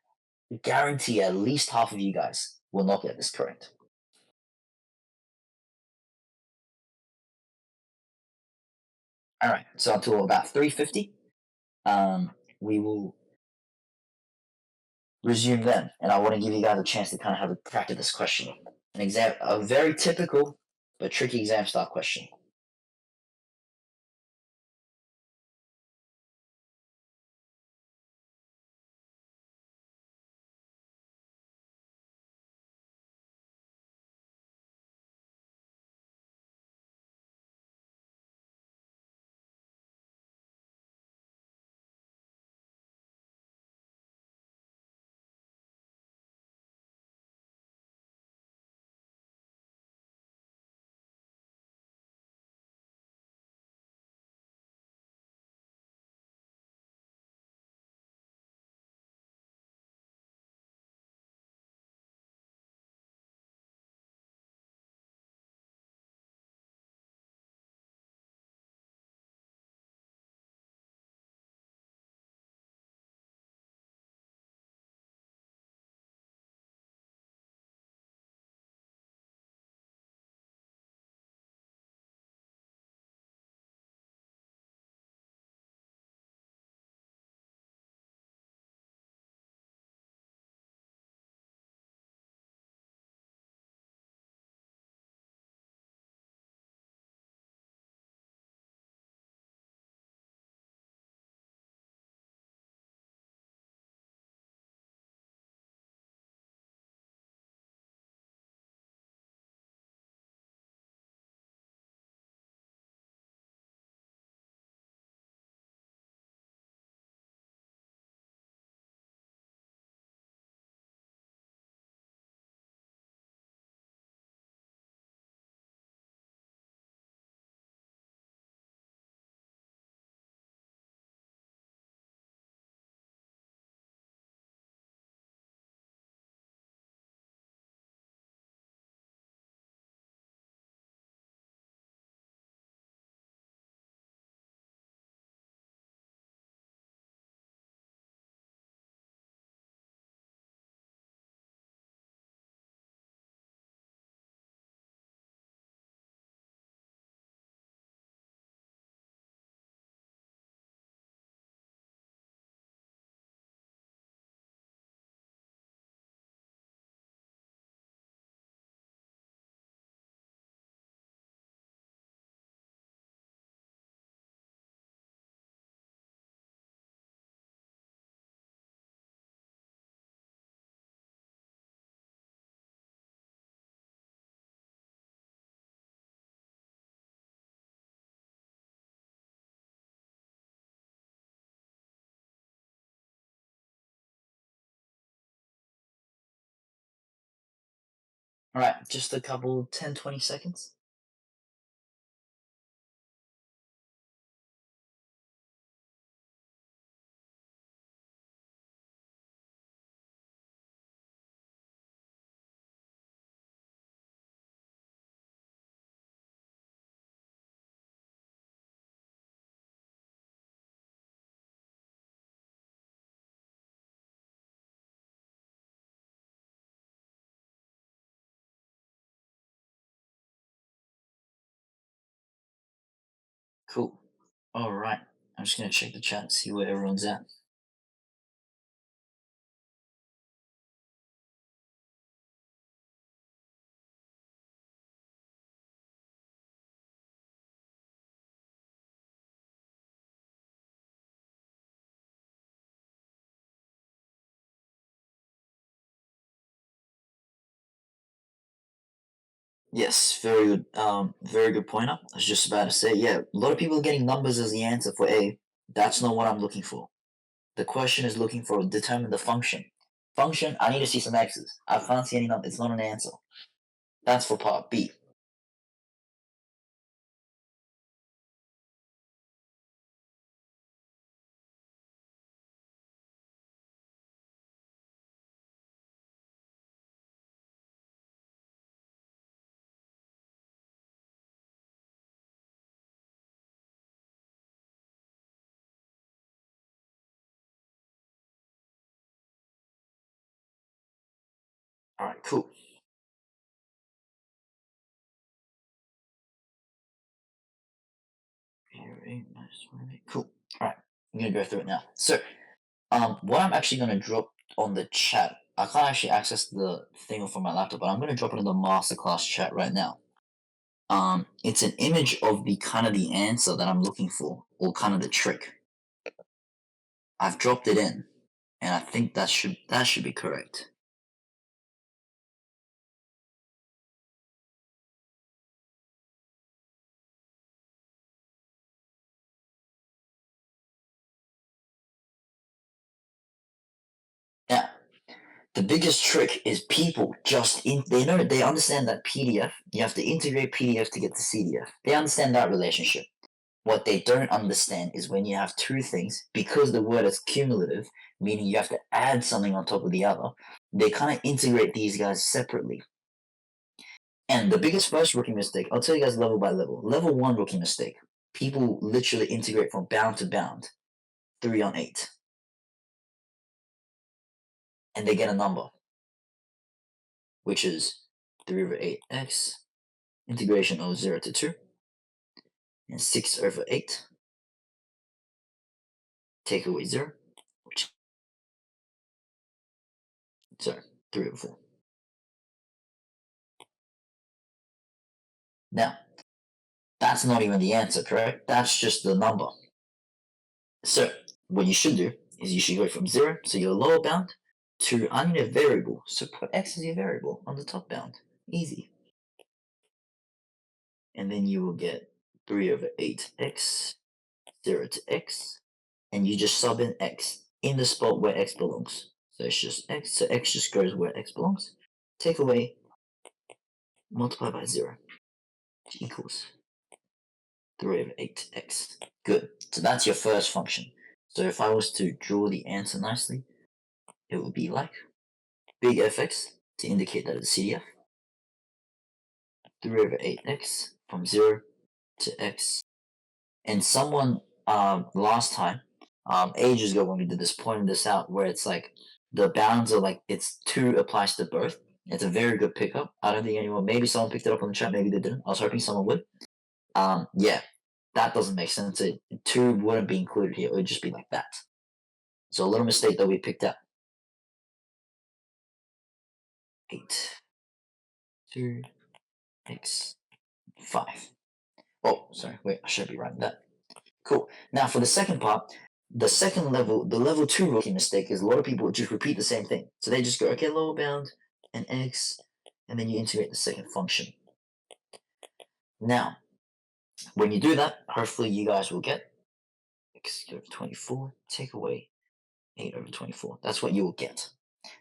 guarantee at least half of you guys will not get this correct. All right, so until about 3:50, we will resume then, and I want to give you guys a chance to kind of have a crack at this question. A very typical but tricky exam style question. All right, just a couple 10, 20 seconds. Cool. All right. I'm just going to check the chat, see where everyone's at. Yes, very good pointer. I was just about to say, yeah, a lot of people are getting numbers as the answer for A. That's not what I'm looking for. The question is looking for determine the function. Function, I need to see some x's. I can't see any numbers. It's not an answer. That's for part B. All right, cool. Cool. All right, I'm gonna go through it now. So, what I'm actually gonna drop on the chat, I can't actually access the thing from my laptop, but I'm gonna drop it in the Masterclass chat right now. It's an image of the kind of the answer that I'm looking for, or kind of the trick. I've dropped it in, and I think that should be correct. Now, the biggest trick is people they understand that PDF, you have to integrate PDF to get to CDF. They understand that relationship. What they don't understand is when you have two things, because the word is cumulative, meaning you have to add something on top of the other, they kind of integrate these guys separately. And the biggest first rookie mistake, I'll tell you guys level by level. Level 1 rookie mistake. People literally integrate from bound to bound, 3 on 8. And they get a number, which is 3 over 8x, integration of 0 to 2, and 6 over 8, take away 0, which sorry, 3 over 4. Now, that's not even the answer, correct? That's just the number. So, what you should do is you should go from 0, so your lower bound, to I need a variable. So put x as your variable on the top bound. Easy. And then you will get 3 over 8x, 0 to x, and you just sub in x in the spot where x belongs. So it's just x, so x just goes where x belongs. Take away, multiply by 0, which equals 3 over 8x. Good. So that's your first function. So if I was to draw the answer nicely, it would be like big fx to indicate that it's CDF. 3 over 8x from 0 to x. And someone last time, ages ago when we did this, pointed this out where it's like the bounds are like it's 2 applies to both. It's a very good pickup. I don't think anyone, maybe someone picked it up on the chat, maybe they didn't. I was hoping someone would. Yeah, that doesn't make sense. 2 wouldn't be included here. It would just be like that. So a little mistake that we picked up. 8, 2, x, 5. Oh, sorry. Wait, I should be writing that. Cool. Now for the second part, the second level, the level 2 rookie mistake is a lot of people just repeat the same thing. So they just go, okay, lower bound and x, and then you integrate the second function. Now, when you do that, hopefully you guys will get x over 24, take away 8 over 24. That's what you will get.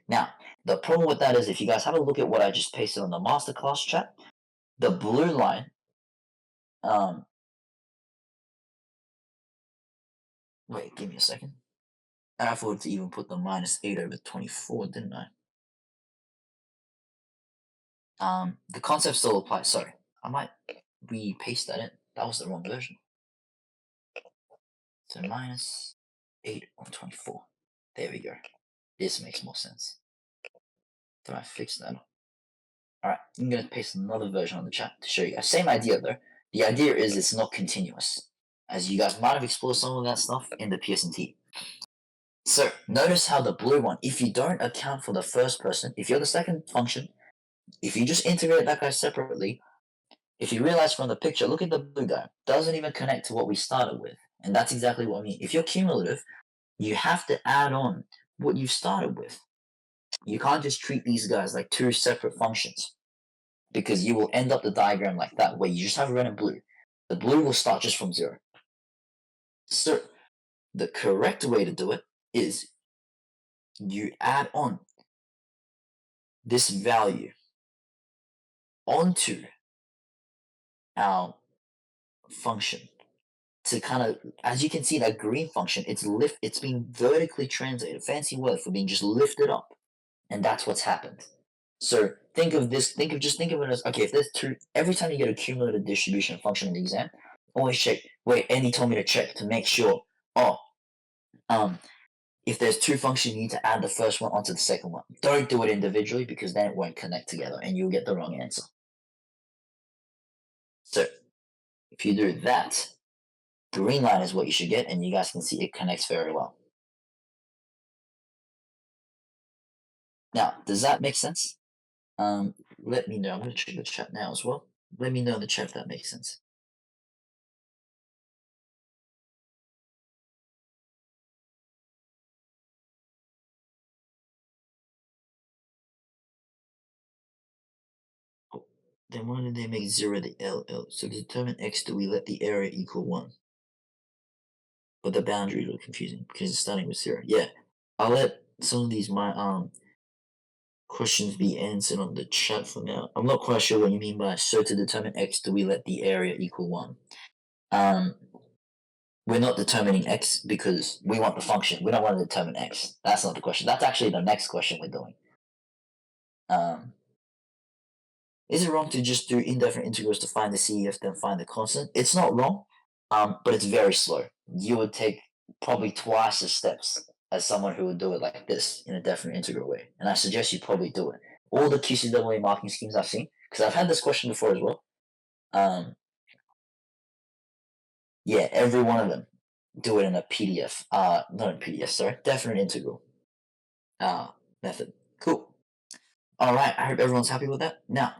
Now, the problem with that is if you guys have a look at what I just pasted on the Masterclass chat, the blue line, wait, give me a second. I forgot to even put the -8 over 24, didn't I? The concept still applies. Sorry, I might re-paste that in. That was the wrong version. So -8 on 24. There we go. This makes more sense. Did I fix that? Alright, I'm going to paste another version on the chat to show you guys. Same idea though. The idea is it's not continuous. As you guys might have explored some of that stuff in the PSNT. So notice how the blue one, if you don't account for the first person, if you're the second function, if you just integrate that guy separately, if you realize from the picture, look at the blue guy, doesn't even connect to what we started with. And that's exactly what I mean. If you're cumulative, you have to add on what you started with. You can't just treat these guys like two separate functions because you will end up the diagram like that where you just have red and blue. The blue will start just from 0. So the correct way to do it is you add on this value onto our function to kind of, as you can see, that green function, it's being vertically translated, fancy word for being just lifted up, and that's what's happened. So think of this, think of it as, okay, if there's two, every time you get a cumulative distribution function in the exam, always check, wait, and he told me to check to make sure, if there's two functions, you need to add the first one onto the second one. Don't do it individually because then it won't connect together and you'll get the wrong answer. So if you do that, the green line is what you should get, and you guys can see it connects very well. Now, does that make sense? Let me know. I'm going to check the chat now as well. Let me know in the chat if that makes sense. Oh, then why did they make 0 the LL? So to determine x, do we let the area equal 1? But the boundaries were confusing because it's starting with 0. Yeah, I'll let some of these questions be answered on the chat for now. I'm not quite sure what you mean by so to determine x, do we let the area equal 1? We're not determining x because we want the function. We don't want to determine x. That's not the question. That's actually the next question we're doing. Is it wrong to just do indefinite integrals to find the CEF then find the constant? It's not wrong, but it's very slow. You would take probably twice the steps as someone who would do it like this in a definite integral way. And I suggest you probably do it. All the QCAA marking schemes I've seen, because I've had this question before as well. Yeah, every one of them do it in a PDF. Not in PDF, sorry. Definite integral method. Cool. All right, I hope everyone's happy with that. Now,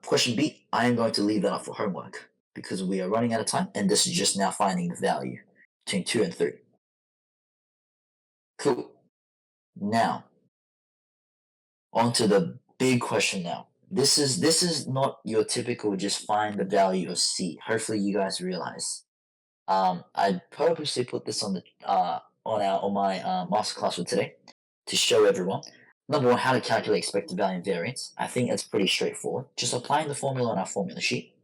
question B, I am going to leave that up for homework because we are running out of time, and this is just now finding the value between 2 and 3. Cool. Now, on to the big question now. This is not your typical just find the value of C. Hopefully you guys realize. I purposely put this on the on my masterclass for today to show everyone. Number one, how to calculate expected value and variance. I think it's pretty straightforward. Just applying the formula on our formula sheet.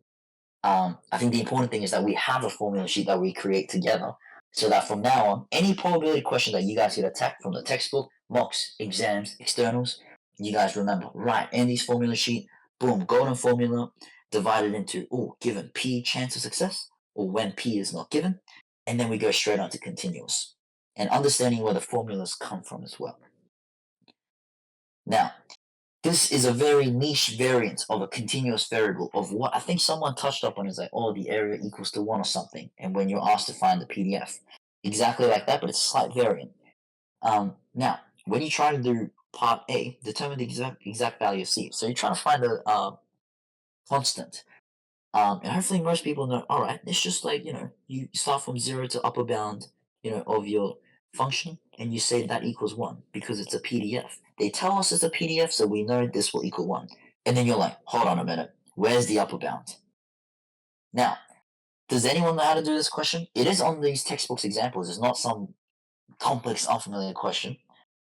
I think the important thing is that we have a formula sheet that we create together so that from now on, any probability question that you guys get attacked from the textbook, mocks, exams, externals, you guys remember, right, Andy's formula sheet, boom, golden formula, divided into, given P chance of success, or when P is not given, and then we go straight on to continuous, and understanding where the formulas come from as well. Now, this is a very niche variant of a continuous variable of what I think someone touched up on is like, the area equals to 1 or something. And when you're asked to find the PDF, exactly like that, but it's a slight variant. Now, when you try to do part A, determine the exact value of C. So you're trying to find a constant. And hopefully most people know, all right, it's just like, you start from 0 to upper bound, of your function, and you say that equals 1 because it's a PDF. They tell us it's a PDF, so we know this will equal 1. And then you're like, hold on a minute, where's the upper bound? Now, does anyone know how to do this question? It is on these textbooks examples. It's not some complex, unfamiliar question.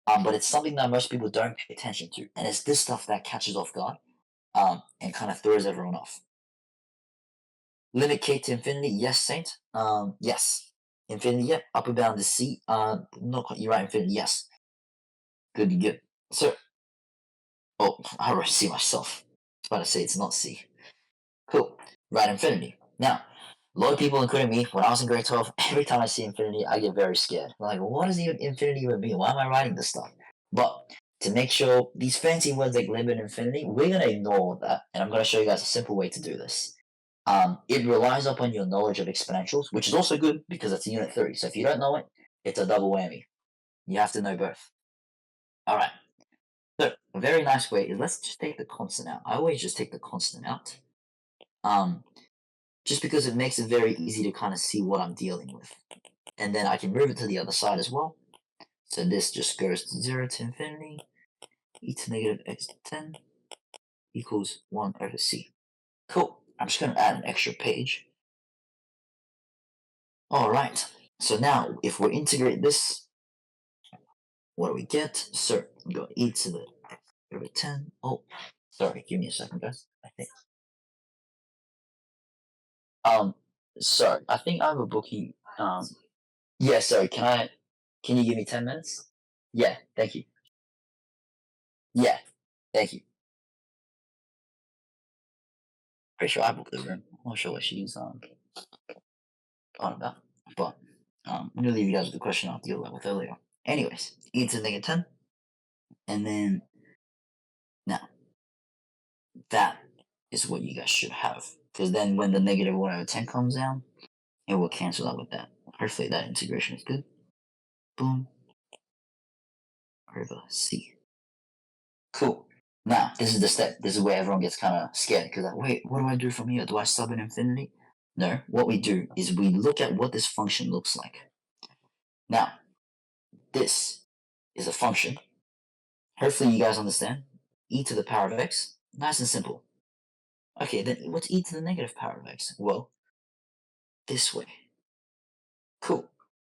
But it's something that most people don't pay attention to, and it's this stuff that catches off guard, and kind of throws everyone off. Limit k to infinity, yes, Saint. Yes. Infinity, yep. Upper bound is c. Not quite, you're right, infinity, yes. Good. So, oh, I already see myself. I was about to say it's not c. Cool. Right, infinity. Now, a lot of people, including me, when I was in grade 12, every time I see infinity, I get very scared. I'm like, what does even infinity even mean? Why am I writing this stuff? But to make sure these fancy words like limit and infinity, we're going to ignore that. And I'm going to show you guys a simple way to do this. It relies upon your knowledge of exponentials, which is also good because it's unit 3. So if you don't know it, it's a double whammy. You have to know both. All right. So a very nice way is let's just take the constant out. I always just take the constant out. Just because it makes it very easy to kind of see what I'm dealing with. And then I can move it to the other side as well. So this just goes to 0 to infinity, e to negative x to 10 equals 1 over c. Cool. I'm just going to add an extra page. All right. So now if we integrate this, what do we get? So we got e to the x over 10. Oh, sorry. Give me a second, guys. I think. Sorry. I think I have a booking. Yeah. Sorry. Can you give me 10 minutes? Yeah. Thank you. Yeah. Thank you. Pretty sure I booked the room. I'm not sure what she's on about. But I'm gonna leave you guys with the question I'll deal with earlier. Anyways, e to the negative 10. And then now that is what you guys should have. Because then when the negative 1 over 10 comes down, it will cancel out with that. Hopefully that integration is good. Boom. Over C. Cool. Now, this is the step. This is where everyone gets kind of scared. Because like, wait, what do I do from here? Do I sub in infinity? No. What we do is we look at what this function looks like. Now, this is a function. Hopefully you guys understand. E to the power of x. Nice and simple. Okay, then what's e to the negative power of x? Well, this way. Cool.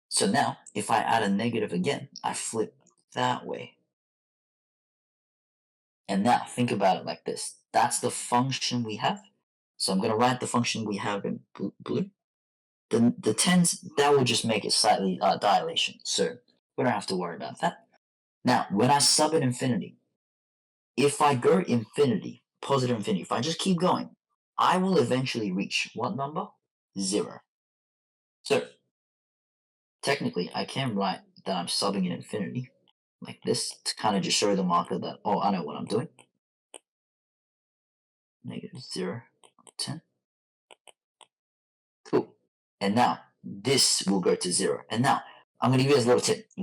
So now, if I add a negative again, I flip that way. And now, think about it like this. That's the function we have. So I'm going to write the function we have in blue. The 10s, that will just make it slightly dilation. So we don't have to worry about that. Now, when I sub in infinity, if I go infinity, positive infinity, if I just keep going, I will eventually reach what number? 0. So technically, I can write that I'm subbing in infinity like this to kind of just show the marker that, oh, I know what I'm doing. Negative 0, 10. Cool. And now this will go to 0. And now I'm going to give you guys a little tip, a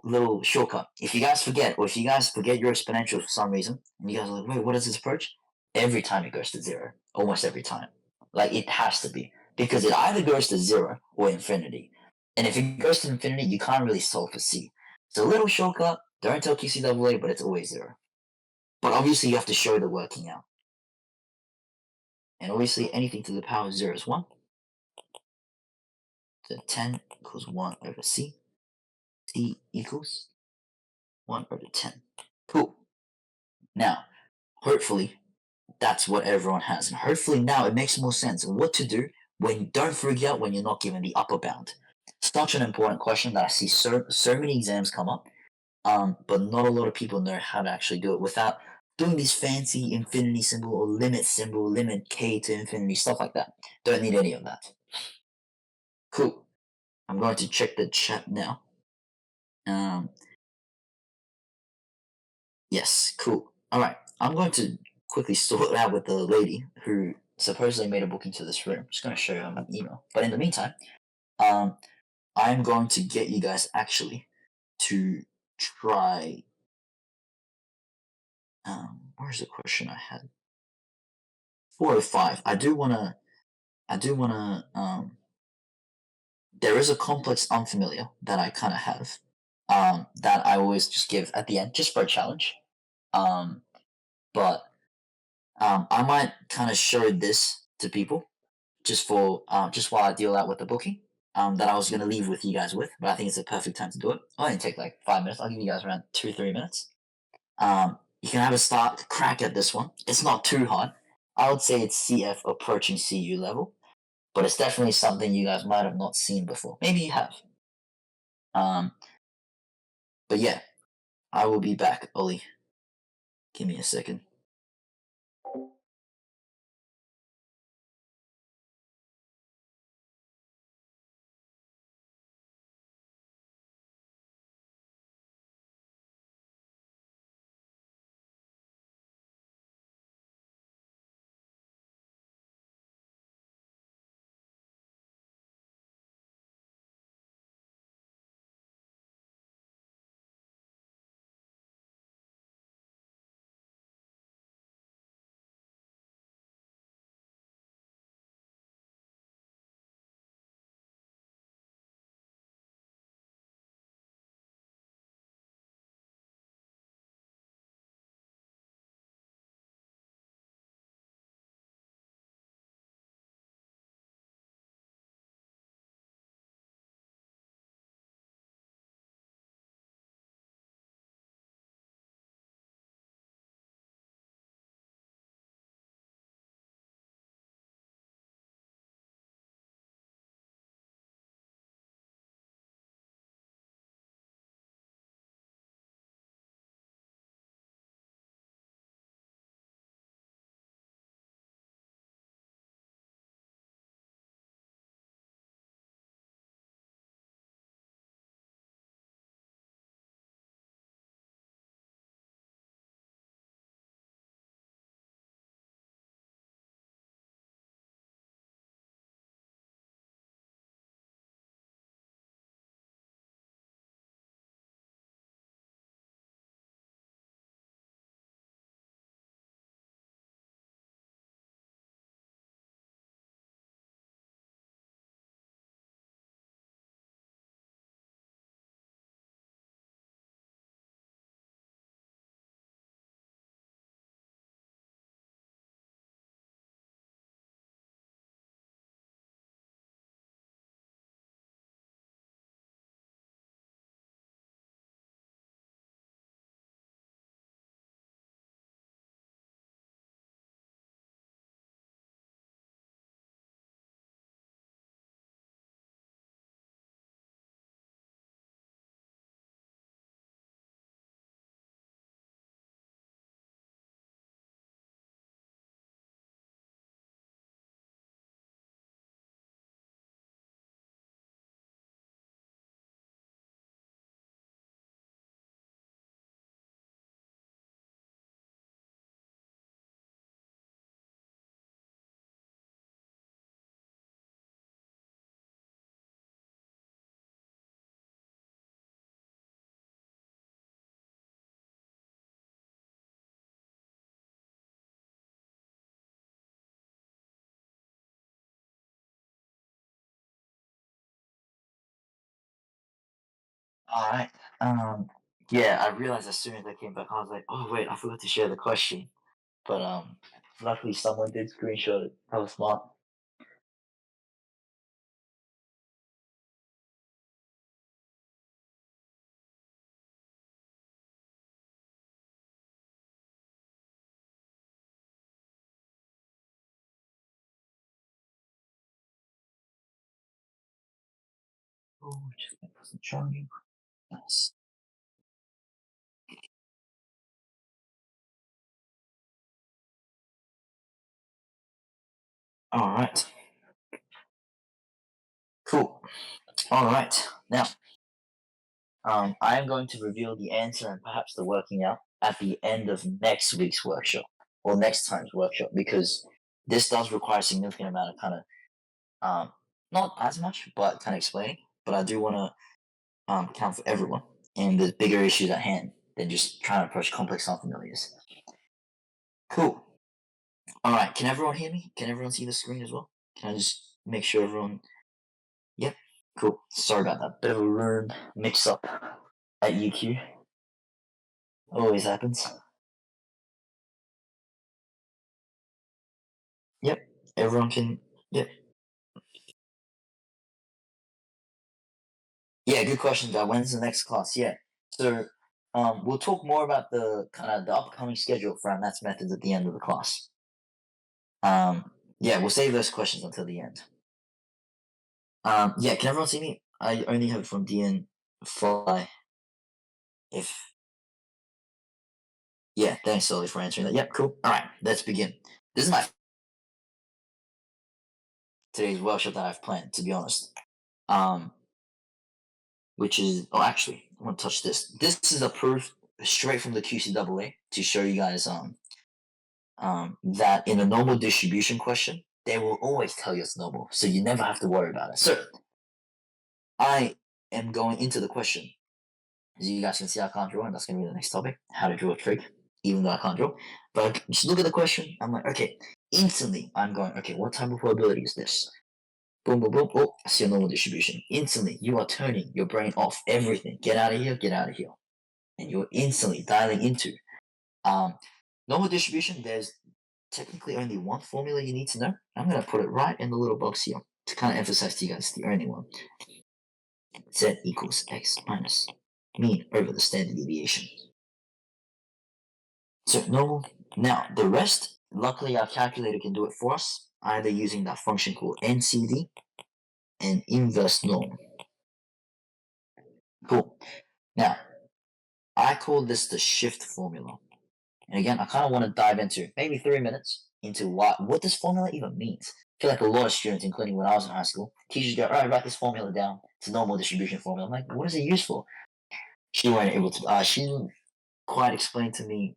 little shortcut. If you guys forget, or if you guys forget your exponential for some reason, and you guys are like, wait, what is this approach? Every time it goes to 0. Almost every time. Like it has to be. Because it either goes to 0 or infinity. And if it goes to infinity, you can't really solve for C. It's a little shortcut. Don't tell QCAA, but it's always 0. But obviously you have to show the working out. And obviously anything to the power of 0 is 1. So 10 equals 1 over C. C equals 1 over 10. Cool. Now, hopefully, that's what everyone has. And hopefully now it makes more sense what to do when you don't freak out when you're not given the upper bound. Such an important question that I see so many exams come up, but not a lot of people know how to actually do it without doing these fancy infinity symbol, limit k to infinity, stuff like that. Don't need any of that. Cool. I'm going to check the chat now. Yes, cool. All right, I'm going to quickly sort it out with the lady who supposedly made a booking to this room. Just going to show you an email. But in the meantime, I'm going to get you guys actually to try. Where's the question I had? 405. I do wanna. There is a complex unfamiliar that I kind of have. That I always just give at the end, just for a challenge. But I might kind of show this to people just while I deal out with the booking. that I was going to leave with you guys with, but I think it's a perfect time to do it. I'll only take like 5 minutes. I'll give you guys around 2-3 minutes. You can have a start crack at this one. It's not too hard. I would say it's CF approaching CU level, but it's definitely something you guys might have not seen before. Maybe you have. But yeah, I will be back, Ollie. Give me a second. All right. Yeah, I realized as soon as I came back, I was like, oh wait, I forgot to share the question. But luckily someone did screenshot it. That was smart. Oh, just wasn't charging. Nice. All right. Cool. All right. Now, I am going to reveal the answer and perhaps the working out at the end of next week's workshop or next time's workshop because this does require a significant amount of kind of not as much, but kind of explaining. But I do want to count for everyone, and there's bigger issues at hand than just trying to approach complex unfamiliars. Cool. All right. Can everyone hear me? Can everyone see the screen as well? Can I just make sure everyone? Yep. Cool. Sorry about that. Bit of a room mix up at UQ. Always happens. Yep. Everyone can. Yep. Yeah, good question, John. When's the next class? Yeah. So we'll talk more about the kind of the upcoming schedule for our maths methods at the end of the class. Yeah, we'll save those questions until the end. Yeah, can everyone see me? I only have it from DN Fly. Yeah, thanks, Sully, for answering that. Yep, cool. All right, let's begin. This is my today's workshop that I've planned, to be honest. Which is actually, I want to touch this. This is a proof straight from the QCAA to show you guys that in a normal distribution question, they will always tell you it's normal, so you never have to worry about it. So I am going into the question. As you guys can see, I can't draw, and that's going to be the next topic: how to draw a trig, even though I can't draw. But just look at the question. I'm like, okay, instantly, I'm going, okay, what type of probability is this? Boom, boom, boom. Oh, I see a normal distribution. Instantly, you are turning your brain off everything. Get out of here, get out of here. And you're instantly dialing into normal distribution. There's technically only one formula you need to know. I'm going to put it right in the little box here to kind of emphasize to you guys the only one. Z equals x minus mean over the standard deviation. So normal. Now, the rest, luckily our calculator can do it for us, either using that function called NCD and inverse norm. Cool. Now, I call this the shift formula. And again, I kind of want to dive into maybe 3 minutes into what this formula even means. I feel like a lot of students, including when I was in high school, teachers go, all right, write this formula down. It's a normal distribution formula. I'm like, what is it used for? She weren't able to, she didn't quite explain to me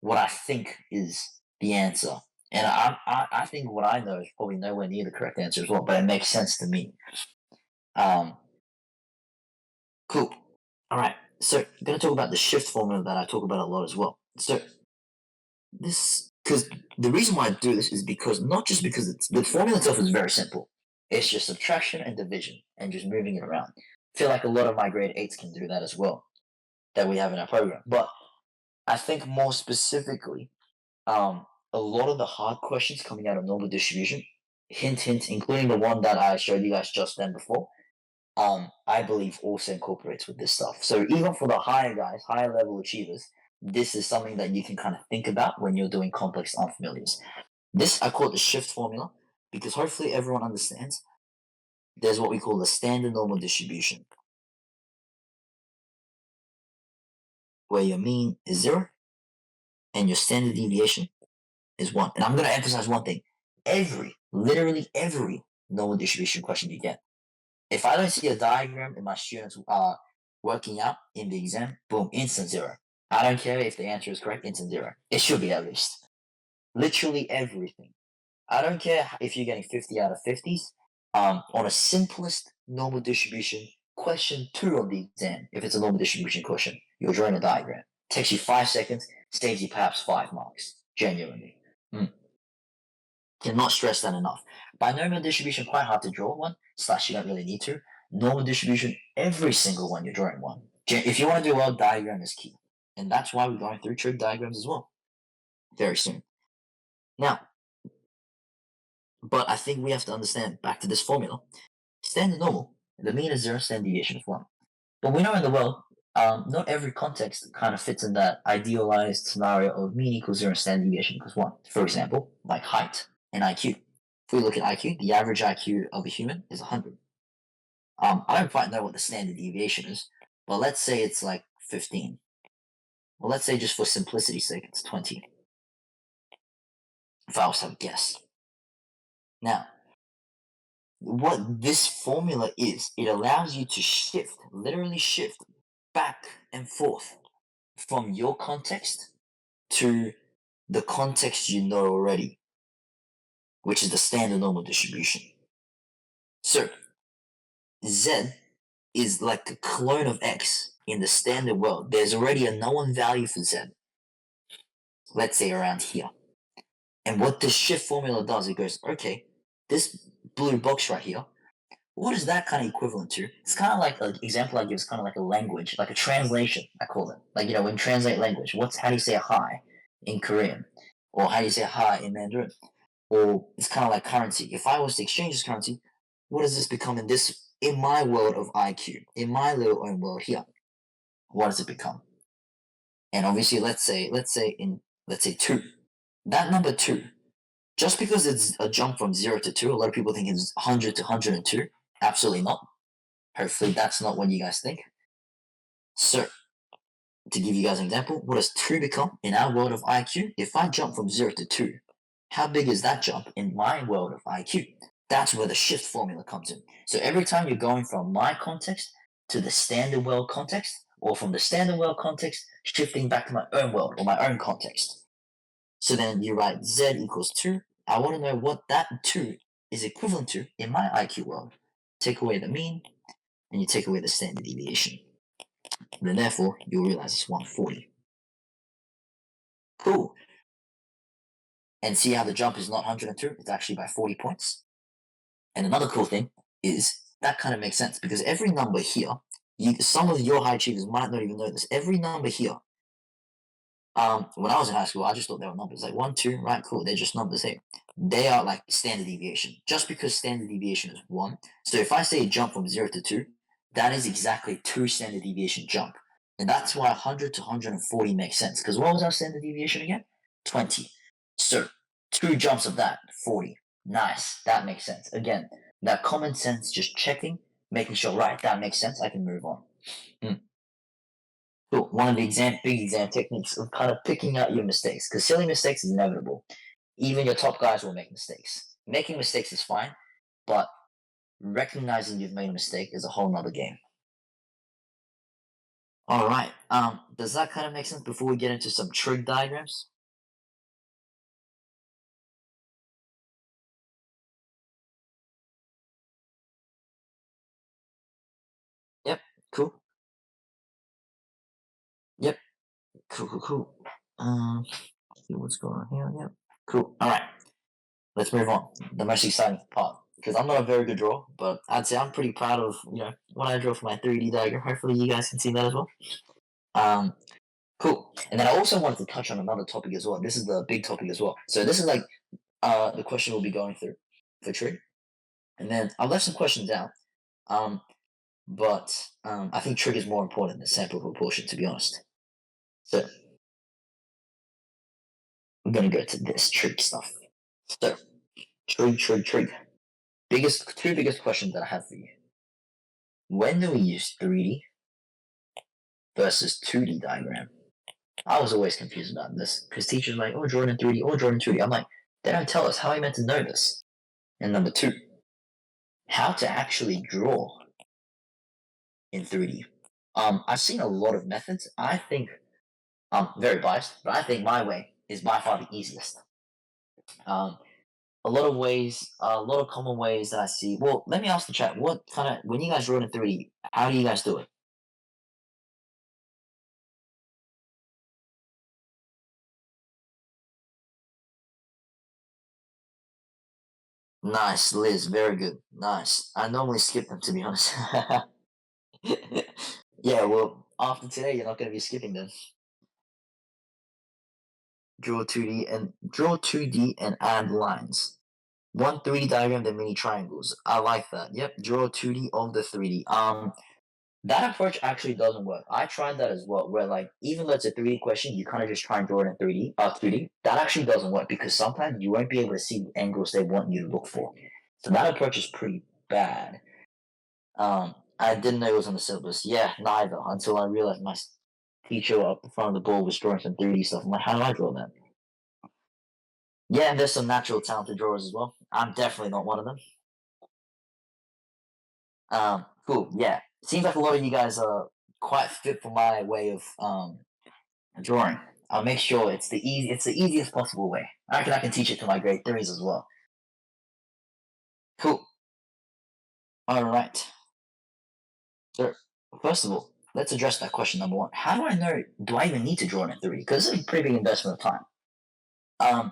what I think is the answer. And I think what I know is probably nowhere near the correct answer as well, but it makes sense to me. Cool. All right. So I'm going to talk about the shift formula that I talk about a lot as well. So because the reason why I do this is because not just because the formula itself is very simple. It's just subtraction and division and just moving it around. I feel like a lot of my grade 8s can do that as well, that we have in our program. But I think more specifically, a lot of the hard questions coming out of normal distribution, hint, including the one that I showed you guys just then before, I believe also incorporates with this stuff. So even for the higher guys, higher level achievers, this is something that you can kind of think about when you're doing complex unfamiliars. This I call it the shift formula because hopefully everyone understands there's what we call the standard normal distribution, where your mean is 0 and your standard deviation is 1. And I'm going to emphasize one thing. Literally every normal distribution question you get, if I don't see a diagram in my students working out in the exam, boom, instant 0. I don't care if the answer is correct, instant 0. It should be at least. Literally everything. I don't care if you're getting 50 out of 50s. On a simplest normal distribution, question 2 of the exam, if it's a normal distribution question, you're drawing a diagram. Takes you 5 seconds, saves you perhaps 5 marks. Genuinely. Cannot stress that enough. Binomial distribution, quite hard to draw one, / you don't really need to. Normal distribution, every single one you're drawing one. If you want to do well, diagram is key. And that's why we're going through trig diagrams as well. Very soon. Now, but I think we have to understand, back to this formula, standard normal, the mean is 0, standard deviation is 1. But we know in the world, not every context kind of fits in that idealized scenario of mean equals 0 and standard deviation equals 1. For example, like height and IQ. If we look at IQ, the average IQ of a human is 100. I don't quite know what the standard deviation is, but let's say it's like 15. Well, let's say just for simplicity's sake, it's 20. If I was to have a guess. Now, what this formula is, it allows you to shift, literally shift back and forth from your context to the context you know already, which is the standard normal distribution. So, Z is like a clone of X in the standard world. There's already a known value for Z. Let's say around here. And what this shift formula does, it goes, okay, this blue box right here, what is that kind of equivalent to? It's kind of like an example I give is kind of like a language, like a translation, I call it. Like, when you translate language, how do you say hi in Korean? Or how do you say hi in Mandarin? Or it's kind of like currency. If I was to exchange this currency, what does this become in this in my world of IQ, in my little own world here, what does it become? And obviously, let's say 2. That number 2, just because it's a jump from 0 to 2, a lot of people think it's 100 to 102. Absolutely not. Hopefully, that's not what you guys think. So, to give you guys an example, what does 2 become in our world of IQ? If I jump from 0 to 2, how big is that jump in my world of IQ? That's where the shift formula comes in. So every time you're going from my context to the standard world context, or from the standard world context, shifting back to my own world or my own context. So then you write Z equals 2. I want to know what that 2 is equivalent to in my IQ world. Take away the mean, and you take away the standard deviation. And then therefore, you'll realize it's 140. Cool. And see how the jump is not 102, it's actually by 40 points. And another cool thing is that kind of makes sense because every number here, some of your high achievers might not even know this. Every number here, when I was in high school, I just thought they were numbers. Like 1, 2, right, cool, they're just numbers. Hey, they are like standard deviation. Just because standard deviation is 1. So if I say jump from 0 to 2, that is exactly 2 standard deviation jump. And that's why 100 to 140 makes sense. Because what was our standard deviation again? 20. So 2 jumps of that, 40. Nice, that makes sense. Again, that common sense, just checking, making sure, right, that makes sense, I can move on. Cool. One of the big exam techniques of kind of picking out your mistakes, because silly mistakes is inevitable. Even your top guys will make mistakes. Making mistakes is fine, but recognizing you've made a mistake is a whole nother game. All right. Does that kind of make sense before we get into some trig diagrams? Yep. Cool. Yep. Cool. See what's going on here. Yep. Cool. All right. Let's move on. The most exciting part, because I'm not a very good drawer, but I'd say I'm pretty proud of what I draw for my 3D diagram. Hopefully, you guys can see that as well. Cool. And then I also wanted to touch on another topic as well. This is the big topic as well. So this is like the question we'll be going through for trig. And then I left some questions out. But I think trig is more important than sample proportion, to be honest. So I'm gonna go to this trig stuff. So trig. Two biggest questions that I have for you. When do we use 3D versus 2D diagram? I was always confused about this because teachers are like, oh, draw it in 3D, oh, draw it in 2D. I'm like, they don't tell us. How are you meant to know this? And number 2, how to actually draw in 3D. I've seen a lot of methods. I think I'm very biased, but I think my way is by far the easiest. A lot of ways, a lot of common ways that I see. Well, let me ask the chat. What kind of, when you guys draw it in 3D, how do you guys do it? Nice, Liz. Very good. Nice. I normally skip them, to be honest. Yeah, well, after today, you're not going to be skipping them. Draw 2D and add lines. One 3D diagram, then mini triangles. I like that. Yep, draw 2D of the 3D. That approach actually doesn't work. I tried that as well, where like even though it's a 3D question, you kind of just try and draw it in 2D. That actually doesn't work because sometimes you won't be able to see the angles they want you to look for. So that approach is pretty bad. I didn't know it was on the syllabus. Yeah, neither, until I realized my teacher up in front of the board was drawing some 3D stuff. I'm like, how do I draw that? Yeah, and there's some natural talented drawers as well. I'm definitely not one of them. Cool. Yeah, seems like a lot of you guys are quite fit for my way of drawing. I'll make sure it's the easiest possible way. I reckon I can teach it to my grade 3s as well. Cool. All right. So first of all, let's address that question number 1. How do I know? Do I even need to draw it in 3D? Because it's a pretty big investment of time.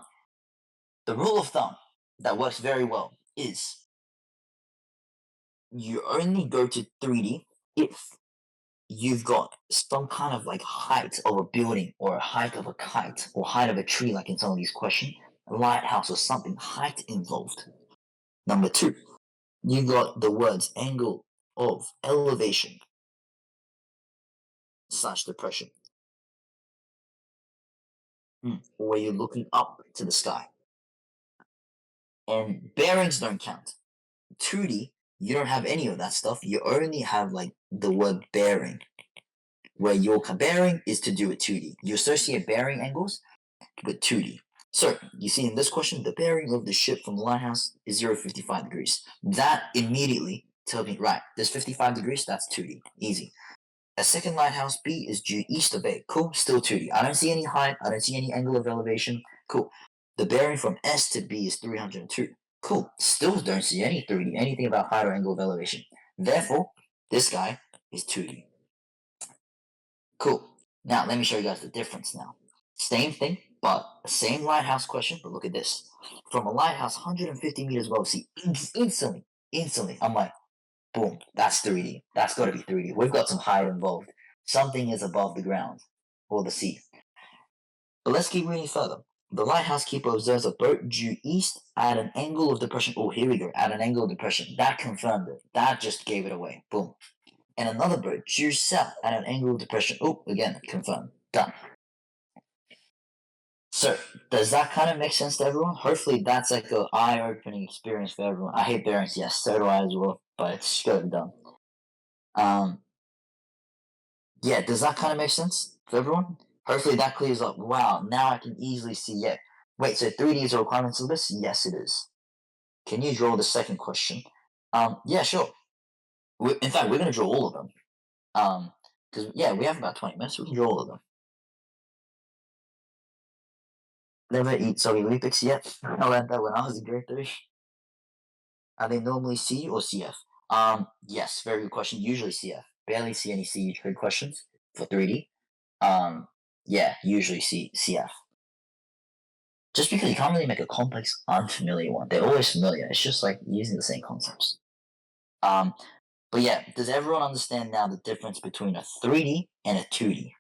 The rule of thumb that works very well is you only go to 3D if you've got some kind of like height of a building or a height of a kite or height of a tree, like in some of these questions, a lighthouse or something, height involved. Number 2, you got the words angle of elevation / depression, where you're looking up to the sky. And bearings don't count. 2D, you don't have any of that stuff. You only have like the word bearing, where your bearing is to do with 2D. You associate bearing angles with 2D. So you see in this question, the bearing of the ship from the lighthouse is 0.55 degrees. That immediately tells me, right, there's 55 degrees, that's 2D. Easy. A second lighthouse, B, is due east of A. Cool, still 2D. I don't see any height, I don't see any angle of elevation. Cool. The bearing from S to B is 302. Cool. Still don't see any 3D, anything about height or angle of elevation. Therefore, this guy is 2D. Cool. Now, let me show you guys the difference now. Same thing, but the same lighthouse question, but look at this. From a lighthouse 150 meters above sea, instantly, I'm like, boom, that's 3D. That's got to be 3D. We've got some height involved. Something is above the ground or the sea. But let's keep reading further. The lighthouse keeper observes a boat due east at an angle of depression. Oh, here we go. At an angle of depression. That confirmed it. That just gave it away. Boom. And another boat due south at an angle of depression. Oh, again, confirmed. Done. So, does that kind of make sense to everyone? Hopefully that's like an eye-opening experience for everyone. I hate bearings, yes, so do I as well, but it's gotta be done. Yeah, does that kind of make sense for everyone? Hopefully that clears up. Wow, now I can easily see, yeah. Wait, so 3D is a requirement of this? Yes, it is. Can you draw the second question? Yeah, sure. In fact, we're going to draw all of them. Because, yeah, we have about 20 minutes. We can draw all of them. Never eat soggy Olympics yet. I learned that when I was in grade 3. Are they normally C or CF? Yes, very good question. Usually CF. Barely see any C trade questions for 3D. Yeah, usually CF. Just because you can't really make a complex, unfamiliar one. They're always familiar. It's just like using the same concepts. But yeah, does everyone understand now the difference between a 3D and a 2D?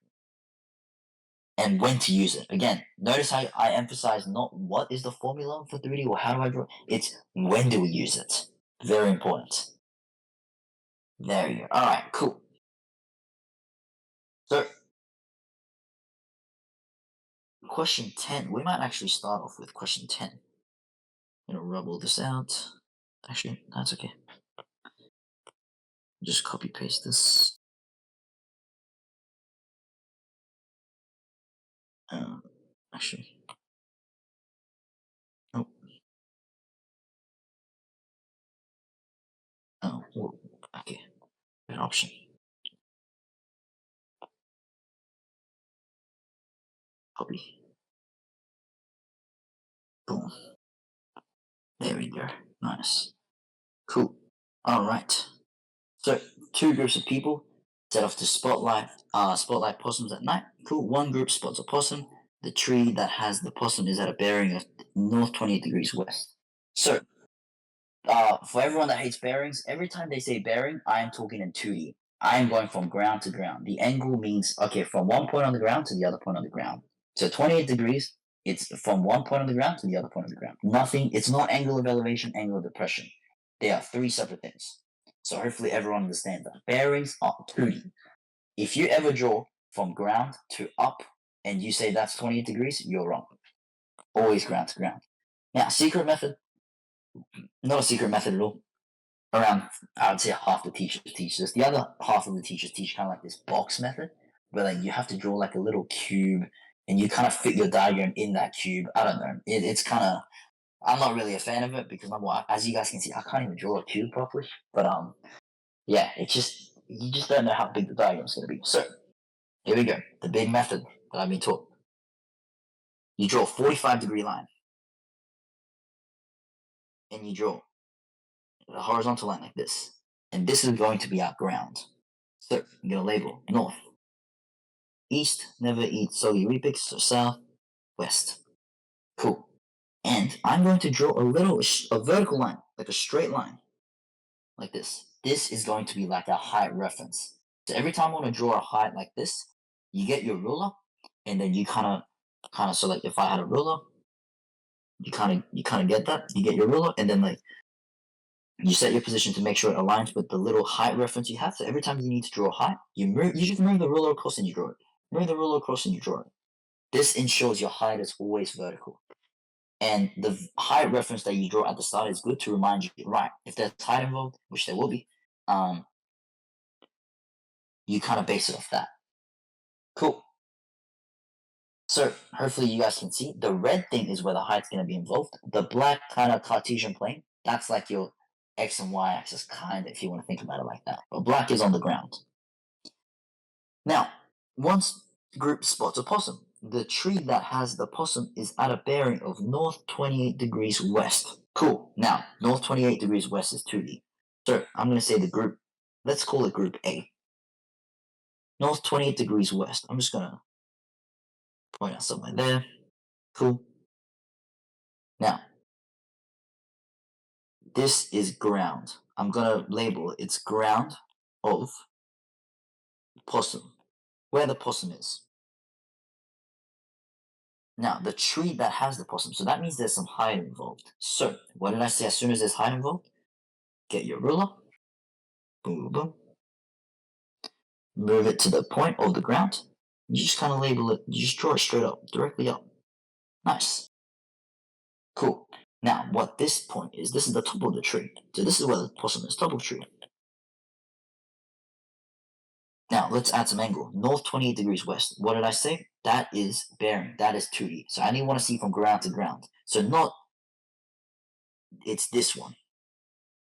And when to use it? Again, notice how I emphasize not what is the formula for 3D or how do I draw. It's when do we use it? Very important. There you go. All right, cool. So, question 10. We might actually start off with question 10. I'm going to rub all this out. Actually, that's okay. Just copy paste this. Actually. Oh. Oh, whoa. Okay. An option. Copy. Boom. There we go. Nice. Cool. All right. So, two groups of people set off to spotlight possums at night. Cool. One group spots a possum. The tree that has the possum is at a bearing of north 28 degrees west. So, for everyone that hates bearings, every time they say bearing, I am talking in 2D. I am going from ground to ground. The angle means, okay, from one point on the ground to the other point on the ground. So 28 degrees, it's from one point on the ground to the other point on the ground. It's not angle of elevation, angle of depression. They are three separate things. So hopefully everyone understands that. Bearings are 2D. If you ever draw from ground to up and you say that's 28 degrees, you're wrong. Always ground to ground. Now, secret method, not a secret method at all. Around, I would say half the teachers teach this. The other half of the teachers teach kind of like this box method, where like you have to draw like a little cube and you kind of fit your diagram in that cube. I don't know. It's kind of, I'm not really a fan of it because as you guys can see, I can't even draw a cube properly. But yeah, you just don't know how big the diagram's going to be. So here we go. The big method that I've been taught. You draw a 45-degree line, and you draw a horizontal line like this, and this is going to be our ground. So I'm going to label north, east, never eat soggy Weet-Bix, so south, west. Cool. And I'm going to draw a vertical line, like a straight line, like this. This is going to be like a height reference. So every time I want to draw a height like this, you get your ruler, and then you kind of, so like if I had a ruler, you kind of get that, you get your ruler, and then like You set your position to make sure it aligns with the little height reference you have. So every time you need to draw a height, you just move the ruler across and you draw it. Move the ruler across and you draw it. This ensures your height is always vertical. And the height reference that you draw at the start is good to remind you, right, if there's height involved, which there will be, you kind of base it off that. Cool. So hopefully you guys can see the red thing is where the height's going to be involved. The black kind of Cartesian plane, that's like your X and Y axis, kind of, if you want to think about it like that. But black is on the ground. Now, once group spots a possum, the tree that has the possum is at a bearing of north 28 degrees west. Cool. Now, north 28 degrees west is 2D. So I'm going to say the group, let's call it group A. North 28 degrees west. I'm just going to point out somewhere there. Cool. Now, this is ground. I'm going to label it. It's ground of possum, where the possum is. Now, the tree that has the possum, so that means there's some height involved. So, what did I say as soon as there's height involved? Get your ruler. Boom, boom, boom. Move it to the point of the ground. You just kind of label it. You just draw it straight up, directly up. Nice. Cool. Now, what this point is, this is the top of the tree. So this is where the possum is, top of the tree. Now, let's add some angle. North 28 degrees west. What did I say? That is bearing. That is 2D. So I want to see from ground to ground. So not, it's this one.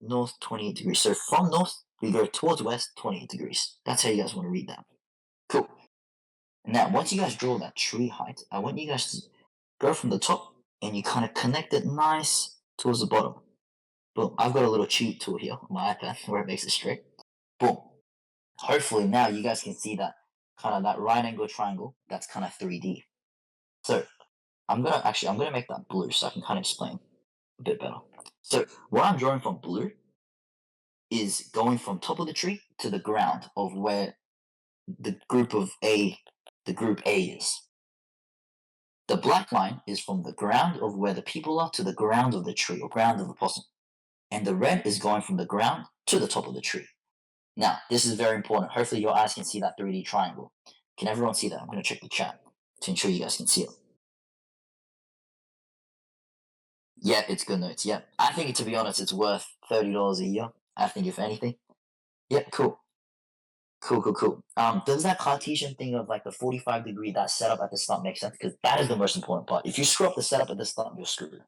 North 28 degrees. So from north, we go towards west, 28 degrees. That's how you guys want to read that. Cool. Now, once you guys draw that tree height, I want you guys to go from the top and you kind of connect it nice towards the bottom. Boom. I've got a little cheat tool here on my iPad where it makes it straight. Boom. Hopefully now you guys can see that kind of that right angle triangle. That's kind of 3D. So I'm gonna make that blue so I can kind of explain a bit better. So what I'm drawing from blue is going from top of the tree to the ground of where the group A is. The black line is from the ground of where the people are to the ground of the tree or ground of the possum. And the red is going from the ground to the top of the tree. Now, this is very important. Hopefully your eyes can see that 3D triangle. Can everyone see that? I'm going to check the chat to ensure you guys can see it. Yeah, it's good notes. Yeah. I think, to be honest, it's worth $30 a year. I think, if anything. Yep, cool. Cool. Does that Cartesian thing of like the 45 degree, that setup at the start make sense? Because that is the most important part. If you screw up the setup at the start, you're screwed.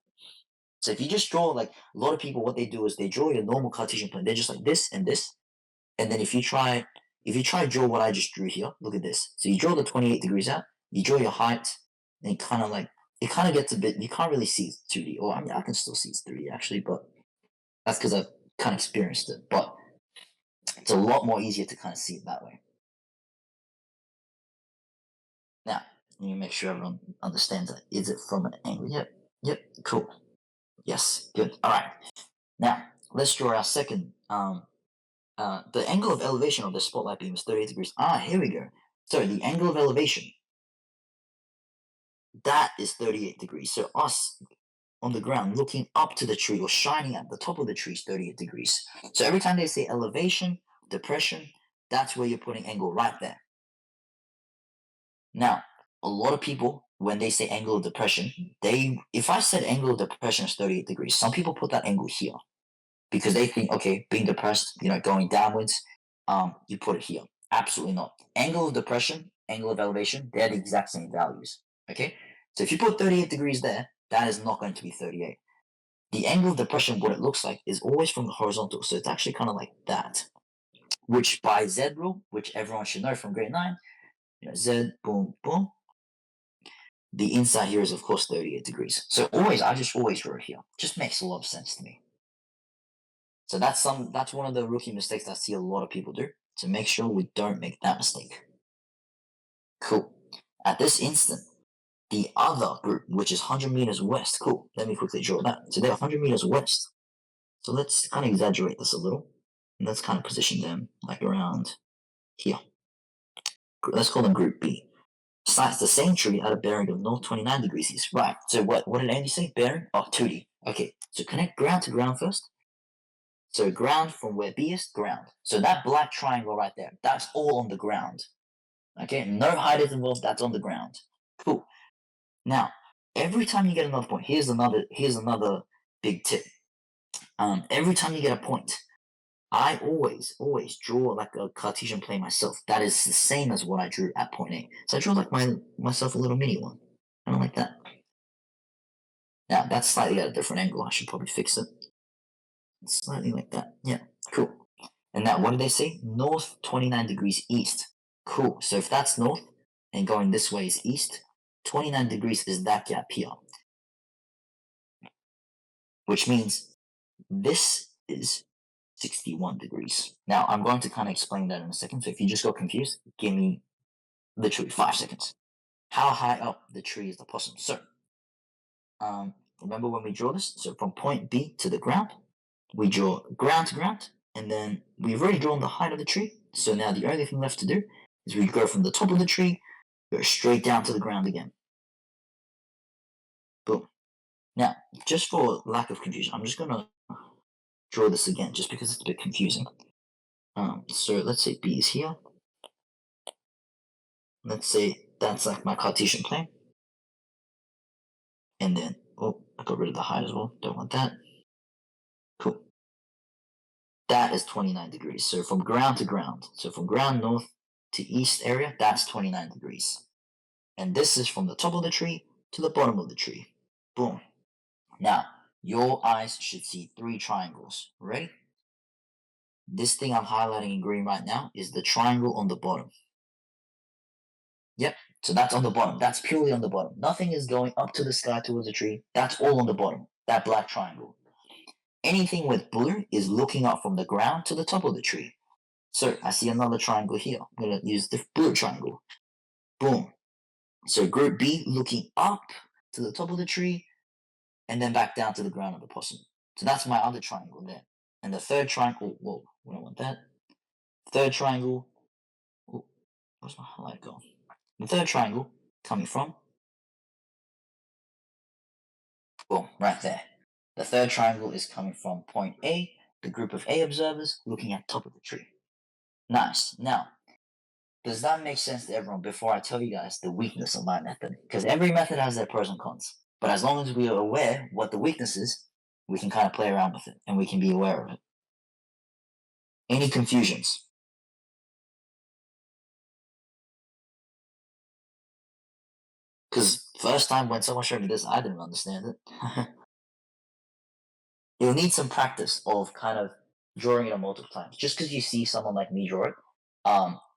So if you just draw, like a lot of people, what they do is they draw your normal Cartesian plane. They're just like this and this. And then if you try to draw what I just drew here, look at this. So you draw the 28 degrees out, you draw your height, and it kind of gets a bit, you can't really see it's 2D. Or I mean, I can still see it's 3D actually, but that's because I've kind of experienced it. But it's a lot more easier to kind of see it that way. Now, let me make sure everyone understands that. Is it from an angle? Yep, cool. Yes, good. All right. Now, let's draw our second. The angle of elevation of the spotlight beam is 38 degrees. Here we go. So the angle of elevation, that is 38 degrees. So us on the ground looking up to the tree or shining at the top of the tree is 38 degrees. So every time they say elevation, depression, that's where you're putting angle right there. Now, a lot of people, when they say angle of depression, if I said angle of depression is 38 degrees, some people put that angle here because they think, okay, being depressed, going downwards, you put it here. Absolutely not. Angle of depression, angle of elevation, they're the exact same values. Okay? So if you put 38 degrees there, that is not going to be 38. The angle of depression, what it looks like, is always from the horizontal. So it's actually kind of like that, which by Z rule, which everyone should know from grade 9, Z, boom, boom. The inside here is, of course, 38 degrees. So I just always draw it here. Just makes a lot of sense to me. So that's one of the rookie mistakes I see a lot of people do. So make sure we don't make that mistake. Cool. At this instant, the other group, which is 100 meters west, cool. Let me quickly draw that. So they're 100 meters west. So let's kind of exaggerate this a little. And let's kind of position them like around here. Let's call them group B. Slides the same tree at a bearing of north 29 degrees east. Right. So what did Andy say? Bearing? 2D. Okay. So connect ground to ground first. So ground from where B is, ground. So that black triangle right there, that's all on the ground. Okay, no height is involved, that's on the ground. Cool. Now, every time you get another point, here's another big tip. Every time you get a point, I always draw like a Cartesian plane myself. That is the same as what I drew at point A. So I drew like myself a little mini one. I don't like that. Now that's slightly at a different angle. I should probably fix it. Slightly like that. Yeah, cool. And now what did they say? North 29 degrees east. Cool. So if that's north and going this way is east, 29 degrees is that gap here. Which means this is 61 degrees. Now I'm going to kind of explain that in a second. So if you just got confused, give me literally 5 seconds. How high up the tree is the possum? So remember when we draw this? So from point B to the ground, we draw ground to ground, and then we've already drawn the height of the tree. So now the only thing left to do is we go from the top of the tree, go straight down to the ground again. Boom. Now, just for lack of confusion, I'm just gonna draw this again, just because it's a bit confusing. So let's say B is here. Let's say that's like my Cartesian plane. And then, oh, I got rid of the height as well. Don't want that. Cool. That is 29 degrees. So from ground to ground. So from ground north to east area, that's 29 degrees. And this is from the top of the tree to the bottom of the tree. Boom. Now, your eyes should see 3 triangles. Ready? This thing I'm highlighting in green right now is the triangle on the bottom. Yep. So that's on the bottom. That's purely on the bottom. Nothing is going up to the sky towards the tree. That's all on the bottom. That black triangle. Anything with blue is looking up from the ground to the top of the tree. So I see another triangle here. I'm going to use the blue triangle. Boom. So group B looking up to the top of the tree and then back down to the ground of the possum. So that's my other triangle there. And the third triangle, whoa, we don't want that. Third triangle, oh, where's my highlight go? The third triangle coming from, boom, right there. The third triangle is coming from point A, the group of A observers looking at top of the tree. Nice. Now, does that make sense to everyone before I tell you guys the weakness of my method? Because every method has their pros and cons. But as long as we are aware what the weakness is, we can kind of play around with it and we can be aware of it. Any confusions? Because first time when someone showed me this, I didn't understand it. You'll need some practice of kind of drawing it multiple times. Just because you see someone like me draw it,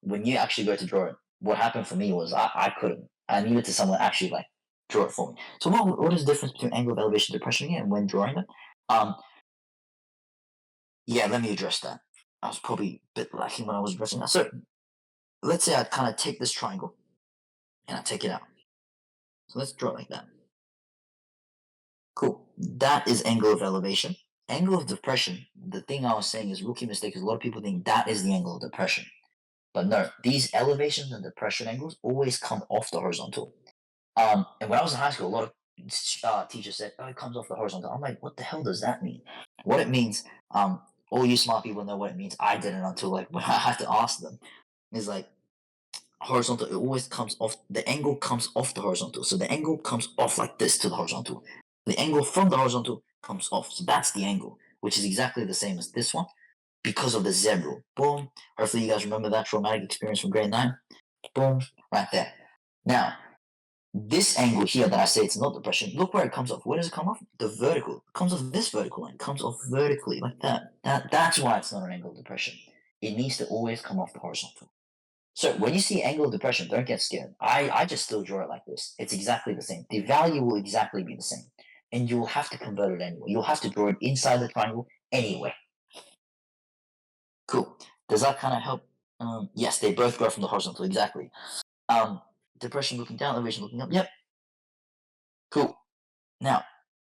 when you actually go to draw it, what happened for me was I couldn't. I needed to someone actually like draw it for me. So what is the difference between angle of elevation and depression again when drawing it? Yeah, let me address that. I was probably a bit lacking when I was addressing that. So let's say I kind of take this triangle and I take it out. So let's draw it like that. Cool. That is angle of elevation. Angle of depression, the thing I was saying is rookie mistake because a lot of people think that is the angle of depression. But no, these elevations and depression angles always come off the horizontal. And when I was in high school, a lot of teachers said, oh, it comes off the horizontal. I'm like, what the hell does that mean? What it means, all you smart people know what it means. I didn't until like when I had to ask them. Is like horizontal, it always comes off, the angle comes off the horizontal. So the angle comes off like this to the horizontal. The angle from the horizontal comes off. So that's the angle, which is exactly the same as this one because of the Z rule. Boom. Hopefully you guys remember that traumatic experience from grade 9. Boom. Right there. Now, this angle here that I say it's not depression, look where it comes off. Where does it come off? The vertical. It comes off this vertical line. It comes off vertically like that. That's why it's not an angle of depression. It needs to always come off the horizontal. So when you see angle of depression, don't get scared. I just still draw it like this. It's exactly the same. The value will exactly be the same. And you will have to convert it anyway. You'll have to draw it inside the triangle anyway. Cool. Does that kind of help? Yes, they both go from the horizontal, exactly. Depression looking down, elevation looking up. Yep. Cool. Now,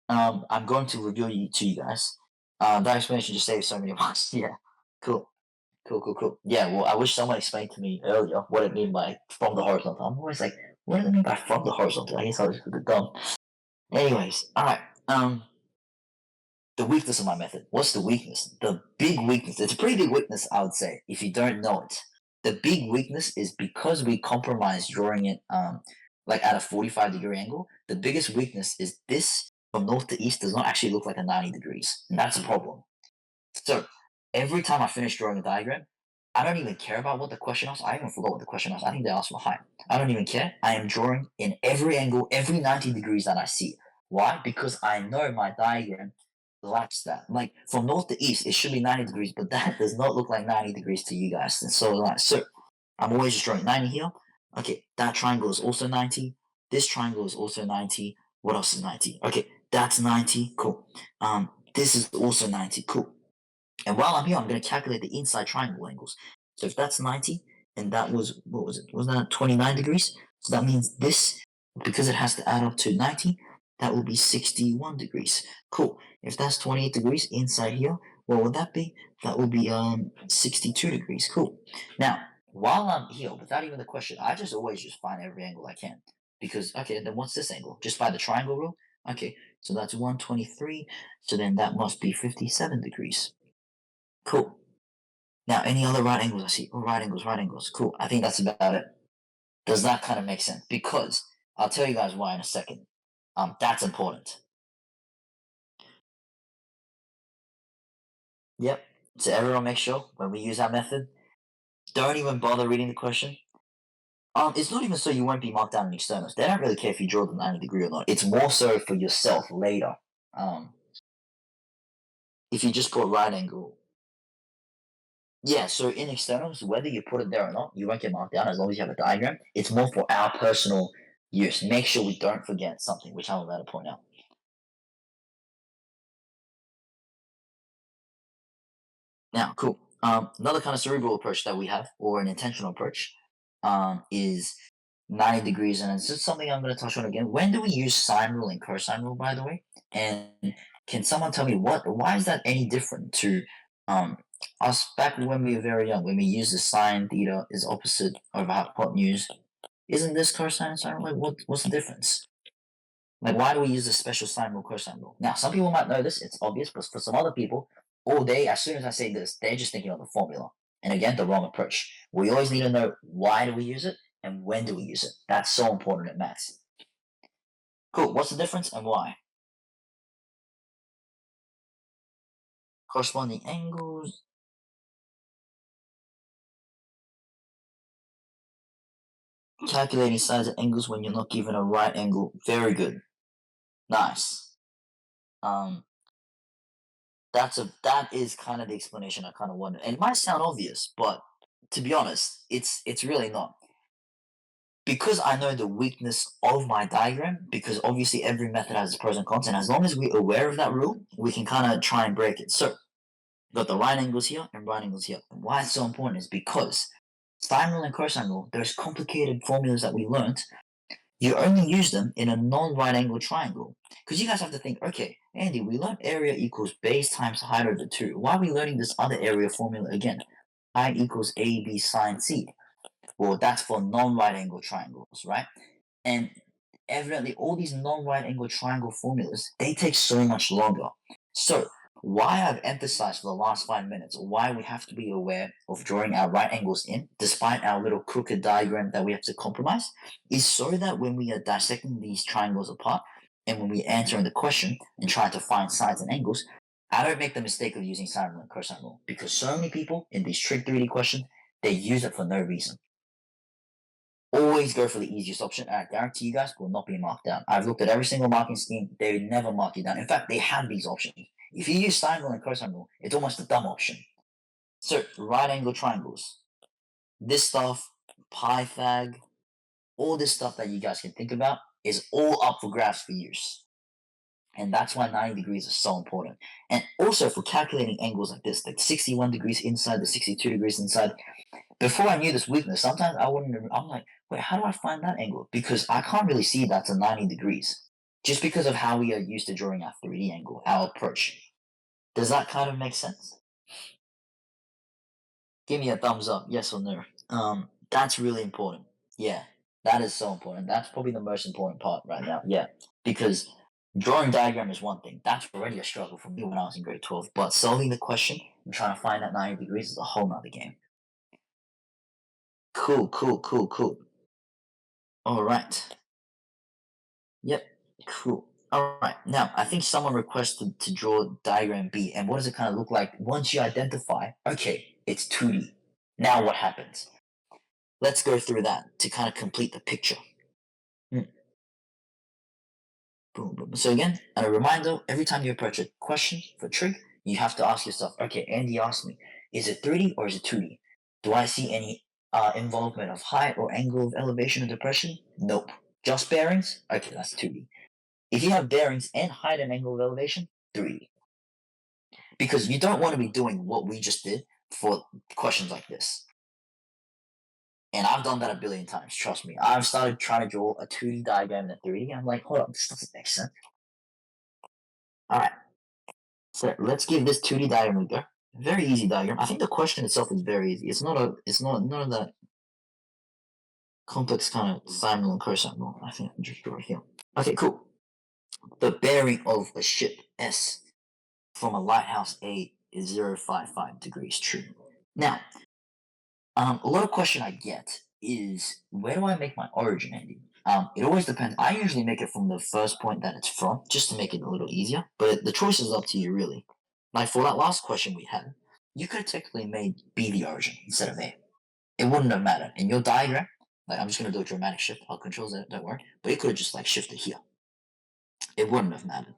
I'm going to reveal to you guys. That explanation just saved so many marks. Yeah. Cool. Cool. Yeah, well, I wish someone explained to me earlier what it mean by from the horizontal. I'm always like, what does it mean by from the horizontal? I guess I was a bit dumb. Anyways, alright. the weakness of my method. What's the weakness? The big weakness. It's a pretty big weakness, I would say, if you don't know it. The big weakness is because we compromise drawing it like at a 45-degree angle. The biggest weakness is this from north to east does not actually look like a 90 degrees. And that's a problem. So every time I finish drawing a diagram, I don't even care about what the question asks. I even forgot what the question asks. I think they asked for height. I don't even care. I am drawing in every angle, every 90 degrees that I see. Why? Because I know my diagram lacks that. Like from north to east, it should be 90 degrees, but that does not look like 90 degrees to you guys. And so I'm always just drawing 90 here. Okay, that triangle is also 90. This triangle is also 90. What else is 90? Okay, that's 90. Cool. This is also 90. Cool. And while I'm here, I'm going to calculate the inside triangle angles. So if that's 90, and that was, what was it? Was that 29 degrees? So that means this, because it has to add up to 90, that will be 61 degrees. Cool. If that's 28 degrees inside here, what would that be? That would be 62 degrees. Cool. Now, while I'm here, without even the question, I just always just find every angle I can. Because, okay, then what's this angle? Just by the triangle rule? Okay, so that's 123. So then that must be 57 degrees. Cool. Now, any other right angles I see? Oh, right angles. Cool. I think that's about it. Does that kind of make sense? Because I'll tell you guys why in a second. That's important. Yep. So everyone make sure when we use our method, don't even bother reading the question. It's not even so you won't be marked down in externals. They don't really care if you draw the 90 degree or not. It's more so for yourself later. If you just put right angle. Yeah, so in externals, whether you put it there or not, you won't get marked down as long as you have a diagram. It's more for our personal use. Make sure we don't forget something, which I'm about to point out. Now, cool. Another kind of cerebral approach that we have, or an intentional approach, is 90 degrees. And it's just something I'm going to touch on again. When do we use sine rule and cosine rule, by the way? And can someone tell me why is that any different to us back when we were very young, when we used the sine theta is opposite of hypotenuse? Isn't this cosine and sine? Like, what's the difference? Like, why do we use the special sine rule, cosine rule? Now, some people might know this; it's obvious, but for some other people, as soon as I say this, they're just thinking of the formula. And again, the wrong approach. We always need to know why do we use it and when do we use it. That's so important in maths. Cool. What's the difference and why? Corresponding angles. Calculating sides of angles when you're not given a right angle. Very good. Nice. That is kind of the explanation I kind of wanted. And it might sound obvious, but to be honest, it's really not. Because I know the weakness of my diagram, because obviously every method has its pros and cons, and as long as we're aware of that rule, we can kind of try and break it. So, got the right angles here and right angles here. And why it's so important is because sine rule and cosine rule, those complicated formulas that we learned, you only use them in a non-right angle triangle. Because you guys have to think, okay, Andy, we learned area equals base times height over 2. Why are we learning this other area formula again? Height equals AB sine C. Well, that's for non-right angle triangles, right? And evidently, all these non-right angle triangle formulas, they take so much longer. So, why I've emphasized for the last 5 minutes why we have to be aware of drawing our right angles in, despite our little crooked diagram that we have to compromise, is so that when we are dissecting these triangles apart, and when we answer in the question and try to find sides and angles, I don't make the mistake of using sine rule and cosine rule, because so many people in these trig 3D questions, they use it for no reason. Always go for the easiest option, and I guarantee you guys will not be marked down. I've looked at every single marking scheme, they would never mark you down. In fact, they have these options. If you use sine rule and cosine rule, it's almost a dumb option. So, right angle triangles. This stuff, Pythag, all this stuff that you guys can think about is all up for grabs for use. And that's why 90 degrees is so important. And also for calculating angles like this, like 61 degrees inside, the 62 degrees inside. Before I knew this weakness, sometimes I'm like, wait, how do I find that angle? Because I can't really see that's a 90 degrees. Just because of how we are used to drawing our 3D angle, our approach. Does that kind of make sense? Give me a thumbs up, yes or no. That's really important. Yeah, that is so important. That's probably the most important part right now. Yeah, because Drawing diagram is one thing. That's already a struggle for me when I was in grade 12. But solving the question and trying to find that 90 degrees is a whole nother game. Cool. All right. Yep, cool. All right. Now, I think someone requested to draw diagram B. And what does it kind of look like once you identify, okay, it's 2D. Now what happens? Let's go through that to kind of complete the picture. Boom, boom. So again, a reminder, every time you approach a question for trig, you have to ask yourself, okay, Andy asked me, is it 3D or is it 2D? Do I see any involvement of height or angle of elevation or depression? Nope. Just bearings? Okay, that's 2D. If you have bearings and height and angle of elevation, 3D. Because you don't want to be doing what we just did for questions like this. And I've done that a billion times, trust me. I've started trying to draw a 2D diagram in a 3D, and I'm like, hold on, this doesn't make sense. All right. So let's give this 2D diagram a go. Very easy diagram. I think the question itself is very easy. It's not none of that complex kind of sine and cosine law. I think I can just draw it here. Okay, cool. The bearing of a ship S from a lighthouse A is 0.55 degrees true. Now, a lot of question I get is, where do I make my origin, Andy? It always depends. I usually make it from the first point that it's from, just to make it a little easier. But the choice is up to you, really. Like for that last question we had, you could have technically made B the origin instead of A. It wouldn't have mattered. In your diagram, like I'm just going to do a dramatic shift. I'll control that, don't worry. But you could have just like shifted here. It wouldn't have mattered.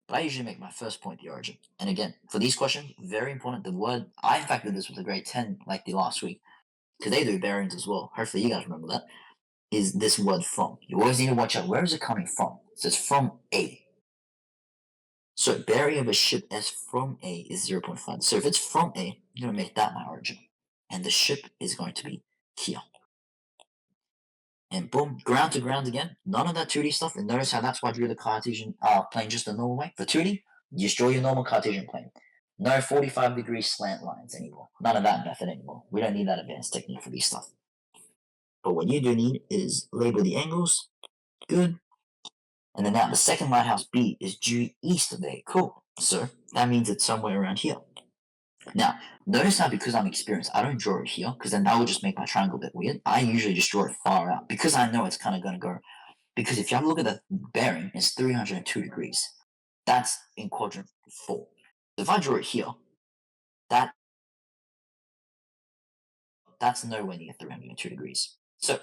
But I usually make my first point the origin. And again, for these questions, very important. The word, I in fact did this with a grade 10 like the last week, because they do bearings as well. Hopefully you guys remember that. Is this word from. You always need to watch out, where is it coming from? It says from A. So bearing of a ship S from A is 0.5. So if it's from A, I'm going to make that my origin. And the ship is going to be here. And boom, ground to ground again. None of that 2D stuff. And notice how that's why I drew the Cartesian plane just the normal way. For 2D, you just draw your normal Cartesian plane. No 45-degree slant lines anymore. None of that method anymore. We don't need that advanced technique for these stuff. But what you do need is label the angles. Good. And then now the second lighthouse B is due east of A. Cool. So that means it's somewhere around here. Now, notice how because I'm experienced, I don't draw it here, because then that would just make my triangle a bit weird. I usually just draw it far out, because I know it's kind of going to go. Because if you have a look at the bearing, it's 302 degrees. That's in quadrant 4. So if I draw it here, that's nowhere near 302 degrees. So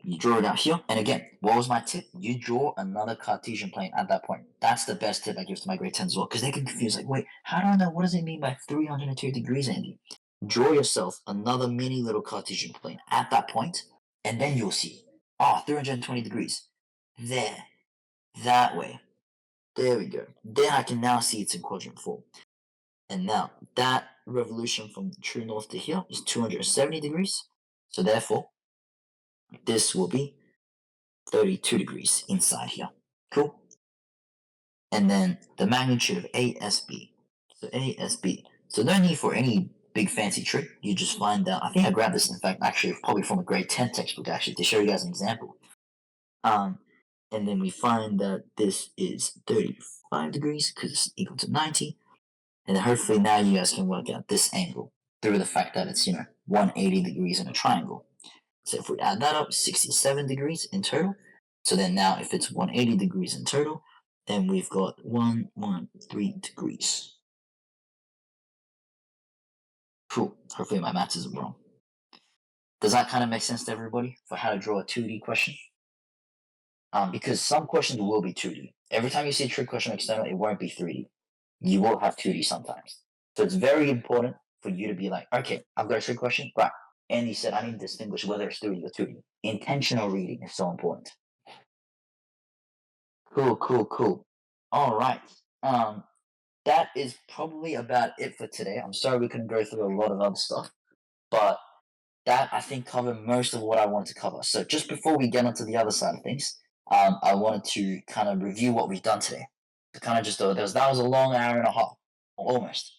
you draw it out here, and again, what was my tip? You draw another Cartesian plane at that point. That's the best tip I give to my grade 10s as well, because they get confused, like, wait, how do I know, what does it mean by 302 degrees, Andy? Draw yourself another mini little Cartesian plane at that point, and then you'll see, 320 degrees. There. That way. There we go. Then I can now see it's in quadrant 4. And now, that revolution from true north to here is 270 degrees. So therefore, this will be 32 degrees inside here. Cool? And then the magnitude of ASB. So ASB. So no need for any big fancy trick. You just find out. I think I grabbed this, in fact, actually, probably from a grade 10 textbook, actually, to show you guys an example. And then we find that this is 35 degrees because it's equal to 90. And then hopefully now you guys can work out this angle through the fact that it's, 180 degrees in a triangle. So if we add that up, 67 degrees in total. So then now if it's 180 degrees in total, then we've got 113 degrees. Cool. Hopefully my maths isn't wrong. Does that kind of make sense to everybody for how to draw a 2D question? Because some questions will be 2D. Every time you see a trig question external, it won't be 3D. You will have 2D sometimes. So it's very important for you to be like, okay, I've got a trig question. Right. Andy said I need to distinguish whether it's 3D or 2D. Intentional reading is so important. Cool. All right. That is probably about it for today. I'm sorry we couldn't go through a lot of other stuff, but that I think covered most of what I wanted to cover. So just before we get onto the other side of things, I wanted to kind of review what we've done today. To kind of just that was a long hour and a half, almost.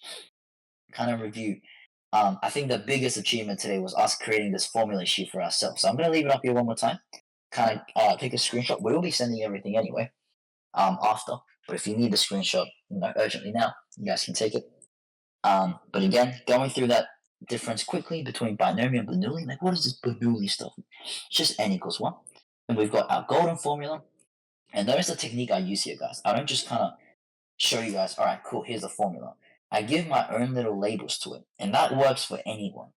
Kind of review. I think the biggest achievement today was us creating this formula sheet for ourselves. So I'm going to leave it up here one more time. kind of take a screenshot. We will be sending everything anyway after. But if you need the screenshot, urgently now, you guys can take it. But again, going through that difference quickly between binomial and Bernoulli. Like, what is this Bernoulli stuff? It's just n equals 1. And we've got our golden formula. And notice the technique I use here, guys. I don't just kind of show you guys, all right, cool, here's the formula. I give my own little labels to it. And that works for anyone.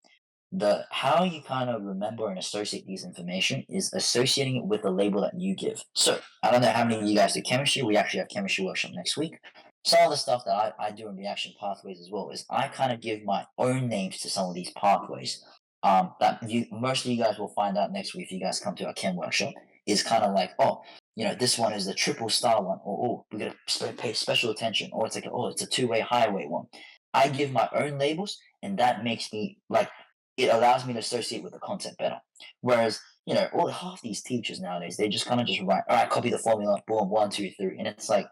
How you kind of remember and associate these information is associating it with the label that you give. So I don't know how many of you guys do chemistry. We actually have chemistry workshop next week. Some of the stuff that I do in reaction pathways as well is I kind of give my own names to some of these pathways. That most of you guys will find out next week if you guys come to our chem workshop. Is kind of like, oh, this one is the triple star one, or oh, we gotta pay special attention, or it's like, oh, it's a two-way highway one. I give my own labels, and that makes me like, it allows me to associate with the content better. Whereas, half these teachers nowadays, they just kind of just write, all right, copy the formula, boom, 1, 2, 3, and it's like,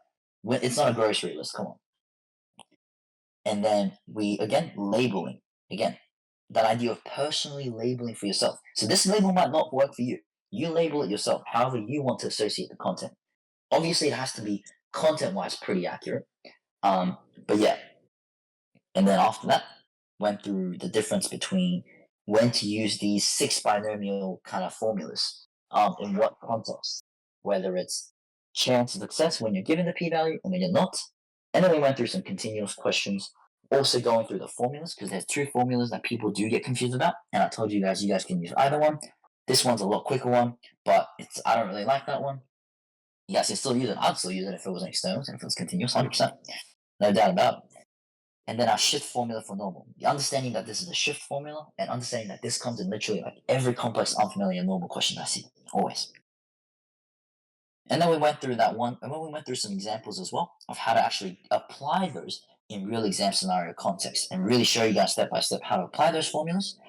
it's not a grocery list. Come on. And then labeling again, that idea of personally labeling for yourself. So this label might not work for you. You label it yourself, however you want to associate the content. Obviously, it has to be content-wise pretty accurate. But yeah. And then after that, went through the difference between when to use these 6 binomial kind of formulas in what context, whether it's chance of success when you're given the p-value and when you're not. And then we went through some continuous questions, also going through the formulas, because there's 2 formulas that people do get confused about. And I told you guys can use either one. This one's a lot quicker one, but I don't really like that one. You guys can still use it. I'd still use it if it was an external and if it was continuous, 100%. No doubt about it. And then our shift formula for normal. The understanding that this is a shift formula and understanding that this comes in literally like every complex, unfamiliar, normal question I see, always. And then we went through that one, and then we went through some examples as well of how to actually apply those in real exam scenario context and really show you guys step by step how to apply those formulas.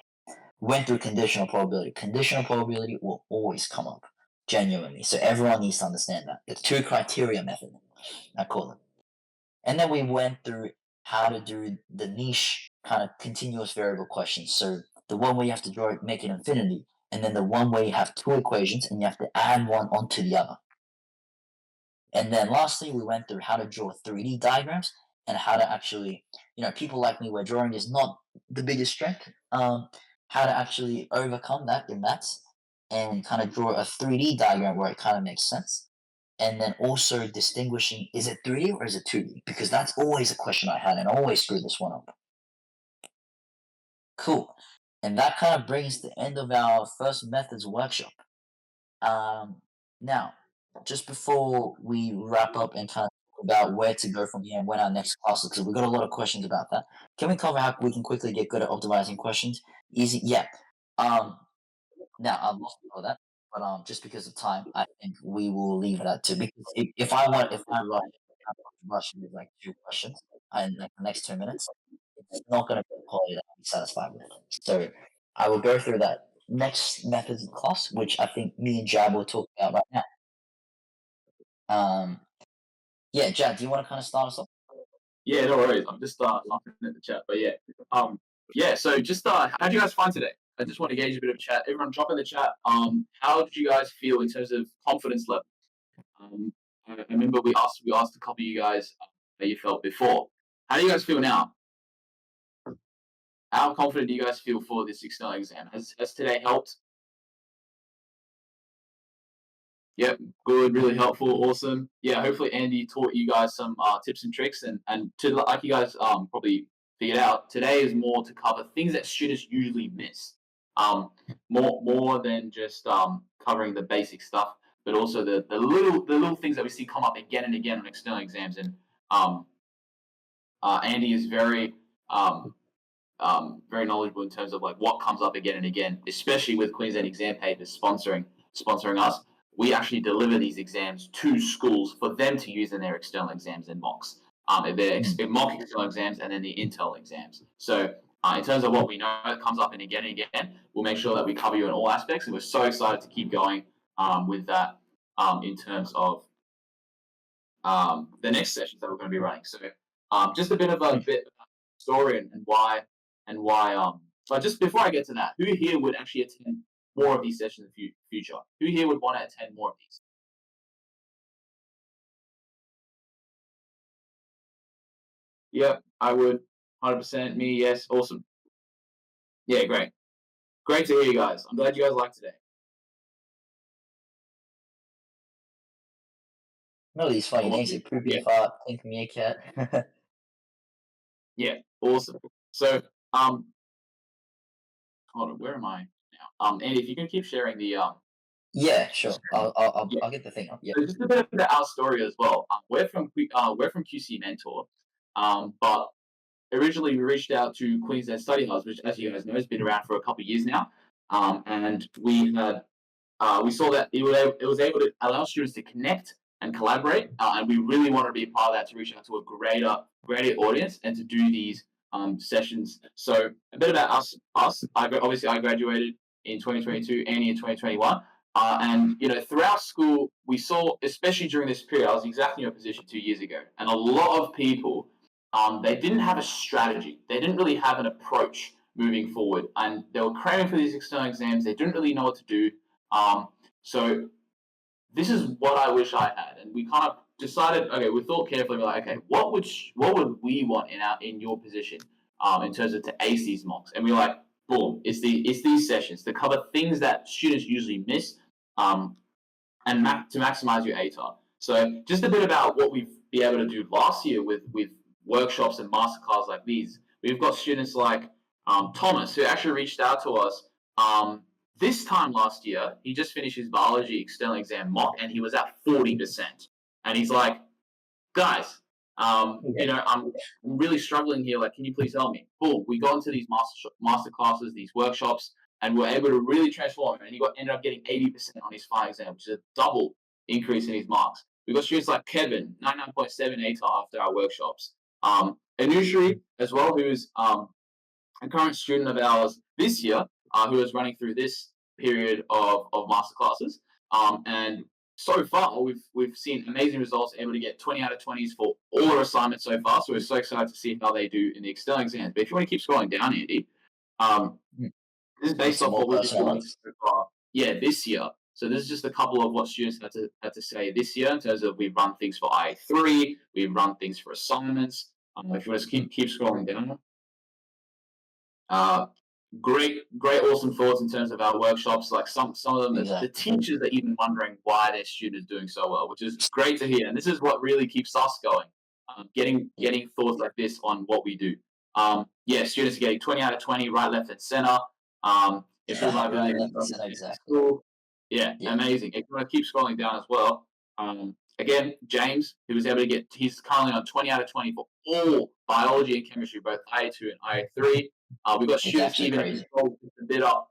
Went through conditional probability. Conditional probability will always come up, genuinely. So everyone needs to understand that. The 2 criteria method, I call it. And then we went through how to do the niche kind of continuous variable questions. So the one where you have to make an infinity, and then the one where you have 2 equations and you have to add one onto the other. And then lastly, we went through how to draw 3D diagrams and how to actually, people like me where drawing is not the biggest strength, how to actually overcome that in maths and kind of draw a 3D diagram where it kind of makes sense. And then also distinguishing, is it 3D or is it 2D? Because that's always a question I had, and I always screw this one up. Cool. And that kind of brings the end of our first methods workshop. Now, just before we wrap up and kind of talk about where to go from here and when our next class is, because we've got a lot of questions about that. Can we cover how we can quickly get good at optimizing questions? Easy, yeah. Now I've lost all that. But just because of time, I think we will leave that to, because if I rush with like 2 questions in like the next 2 minutes, it's not going to be a quality that I'm satisfied with. So I will go through that next methods class, which I think me and Jab will talk about right now. Yeah, Jab, do you want to kind of start us off? Yeah, no worries. I'm just laughing at the chat, but yeah. So just how did you guys find today? I just want to gauge a bit of chat. Everyone, drop in the chat. How did you guys feel in terms of confidence level? I remember we asked a couple of you guys how you felt before. How do you guys feel now? How confident do you guys feel for this external exam? Has today helped? Yep, good, really helpful, awesome. Yeah, hopefully Andy taught you guys some tips and tricks, and to like you guys probably figured out, today is more to cover things that students usually miss. More than just covering the basic stuff, but also the little things that we see come up again and again on external exams. And Andy is very very knowledgeable in terms of like what comes up again and again, especially with Queensland Exam Papers sponsoring us. We actually deliver these exams to schools for them to use in their external exams and mocks. Their mock external exams and then the internal exams. So in terms of what we know that comes up and again, we'll make sure that we cover you in all aspects. And we're so excited to keep going with that in terms of the next sessions that we're going to be running. So just a bit of a story and why. But just before I get to that, who here would actually attend more of these sessions in the future? Who here would want to attend more of these? Yep, I would. 100%. Me, yes. Awesome. Yeah, great. Great to hear you guys. I'm glad you guys liked today. No, these funny names. Awesome. Prove Yeah. your fart, think meerkat. Yeah, awesome. So, hold on, where am I now? Andy, if you can keep sharing the Yeah, sure. yeah. I'll get the thing up. Yeah. So just a bit about our story as well. We're from QC Mentor, but originally we reached out to Queensland Study Hub, which, as you guys know, has been around for a couple of years now, and we saw that it was able to allow students to connect and collaborate, and we really wanted to be part of that to reach out to a greater audience and to do these sessions. So a bit about us. Obviously, I graduated in 2022, Annie in 2021. And throughout school, we saw, especially during this period, I was exactly in your position 2 years ago, and a lot of people, they didn't have a strategy. They didn't really have an approach moving forward, and they were cramming for these external exams. They didn't really know what to do. So this is what I wish I had, and we kind of decided. Okay, we thought carefully. We're like, okay, what would we want in your position, in terms of to ace these mocks? And we're like, boom, it's these sessions to cover things that students usually miss, and to maximize your ATAR. So just a bit about what we've been able to do last year with workshops and masterclass like these. We've got students like Thomas, who actually reached out to us this time last year. He just finished his biology external exam mock, and he was at 40%. And he's like, guys, I'm really struggling here. Like, can you please help me? Boom, we got into these master classes, these workshops, and we're able to really transform him. And he ended up getting 80% on his final exam, which is a double increase in his marks. We've got students like Kevin, 99.7 ATAR after our workshops. Anushri as well, who's a current student of ours this year, who is running through this period of master classes. And so far, we've seen amazing results, able to get 20 out of 20s for all our assignments so far. So we're so excited to see how they do in the external exams. But if you want to keep scrolling down, Andy, this is based off what we've been doing so far. Yeah, this year. So this is just a couple of what students had to say this year in terms of we've run things for IA3, we've run things for assignments. If you want to keep scrolling down. Great, awesome thoughts in terms of our workshops. Like some of them, the teachers are even wondering why their student is doing so well, which is great to hear. And this is what really keeps us going, getting thoughts like this on what we do. Students are getting 20 out of 20, right, left, and center. Improve our ability to Yeah, amazing. If you want to keep scrolling down as well, again, James, who was able to he's currently on 20 out of 20 for all biology and chemistry, both IA2 and IA3. We've got students even a bit up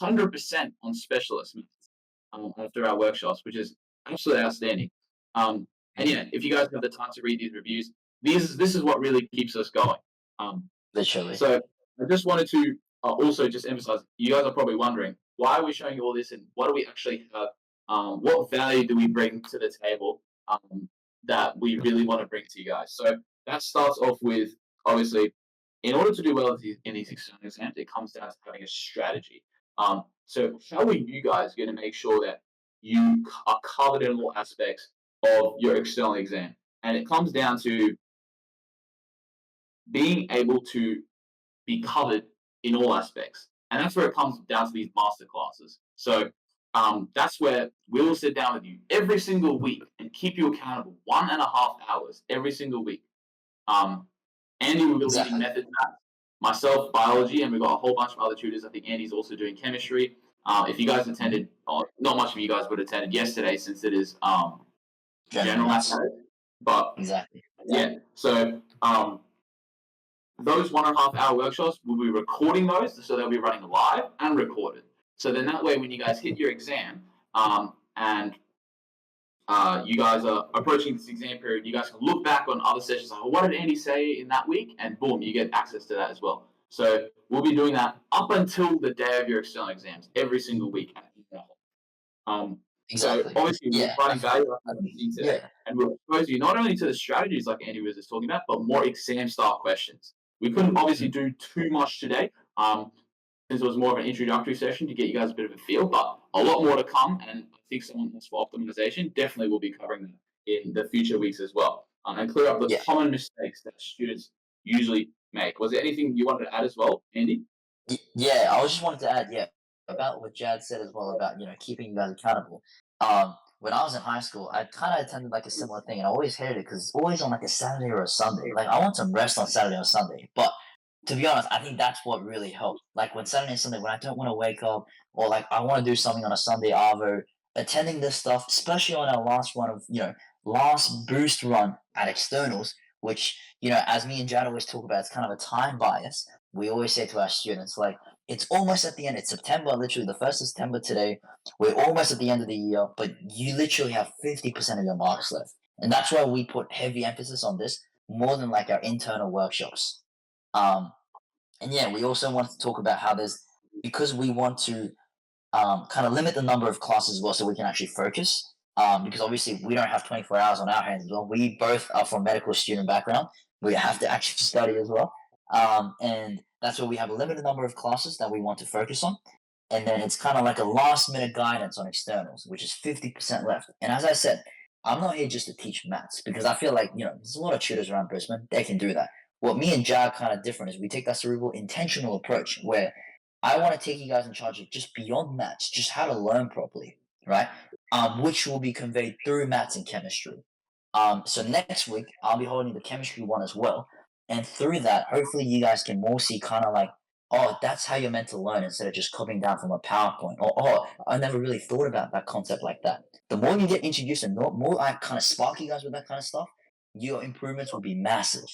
100% on specialist methods after our workshops, which is absolutely outstanding. And yeah, if you guys have the time to read these reviews, this is what really keeps us going. Literally. So I just wanted to also just emphasize, you guys are probably wondering, why are we showing you all this and what do we actually have? What value do we bring to the table that we really want to bring to you guys? So that starts off with, obviously, in order to do well in these external exams, it comes down to having a strategy. So how are you guys going to make sure that you are covered in all aspects of your external exam? And it comes down to being able to be covered in all aspects. And that's where it comes down to these master classes. So that's where we'll sit down with you every single week and keep you accountable 1.5 hours every single week. Andy will be leading method math, myself biology, and we've got a whole bunch of other tutors. I think Andy's also doing chemistry. If you guys attended, not much of you guys would have attended yesterday since it is general mathematics. But yeah, so those 1.5 hour workshops, we'll be recording those, so they'll be running live and recorded. So then that way, when you guys hit your exam, and you guys are approaching this exam period, you guys can look back on other sessions, like, what did Andy say in that week? And boom, you get access to that as well. So we'll be doing that up until the day of your external exams, every single week. So obviously, we're providing value today, and we'll expose you not only to the strategies like Andy was just talking about, but more exam style questions. We couldn't obviously do too much today, since it was more of an introductory session to get you guys a bit of a feel, but a lot more to come. And I think someone else for optimization definitely will be covering them in the future weeks as well, and clear up the Yeah. common mistakes that students usually make. Was there anything you wanted to add as well, Andy? Yeah, I was just wanted to add, about what Jad said as well about keeping you guys accountable. When I was in high school, I kind of attended like a similar thing, and I always hated it because it's always on like a Saturday or a Sunday. Like I want some rest on Saturday or Sunday, but to be honest, I think that's what really helped. Like when Saturday and Sunday, when I don't want to wake up or like I want to do something on a Sunday, Arvo, attending this stuff, especially on our last one of last boost run at externals, which as me and Jad always talk about, it's kind of a time bias. We always say to our students, like, it's almost at the end. It's September, literally the 1st of September today. We're almost at the end of the year, but you literally have 50% of your marks left. And that's why we put heavy emphasis on this more than like our internal workshops. And yeah, we also wanted to talk about how because we want to kind of limit the number of classes as well so we can actually focus. Because obviously we don't have 24 hours on our hands as well. We both are from medical student background. We have to actually study as well. And that's why we have a limited number of classes that we want to focus on. And then it's kind of like a last minute guidance on externals, which is 50% left. And as I said, I'm not here just to teach maths because I feel like, there's a lot of tutors around Brisbane. They can do that. What me and Jag kind of different is we take that cerebral intentional approach where I want to take you guys in charge of just beyond maths, just how to learn properly, right? Which will be conveyed through maths and chemistry. So next week, I'll be holding the chemistry one as well. And through that, hopefully you guys can more see kind of like, oh, that's how you're meant to learn instead of just copying down from a PowerPoint. Or, oh, I never really thought about that concept like that. The more you get introduced and the more I kind of spark you guys with that kind of stuff, your improvements will be massive.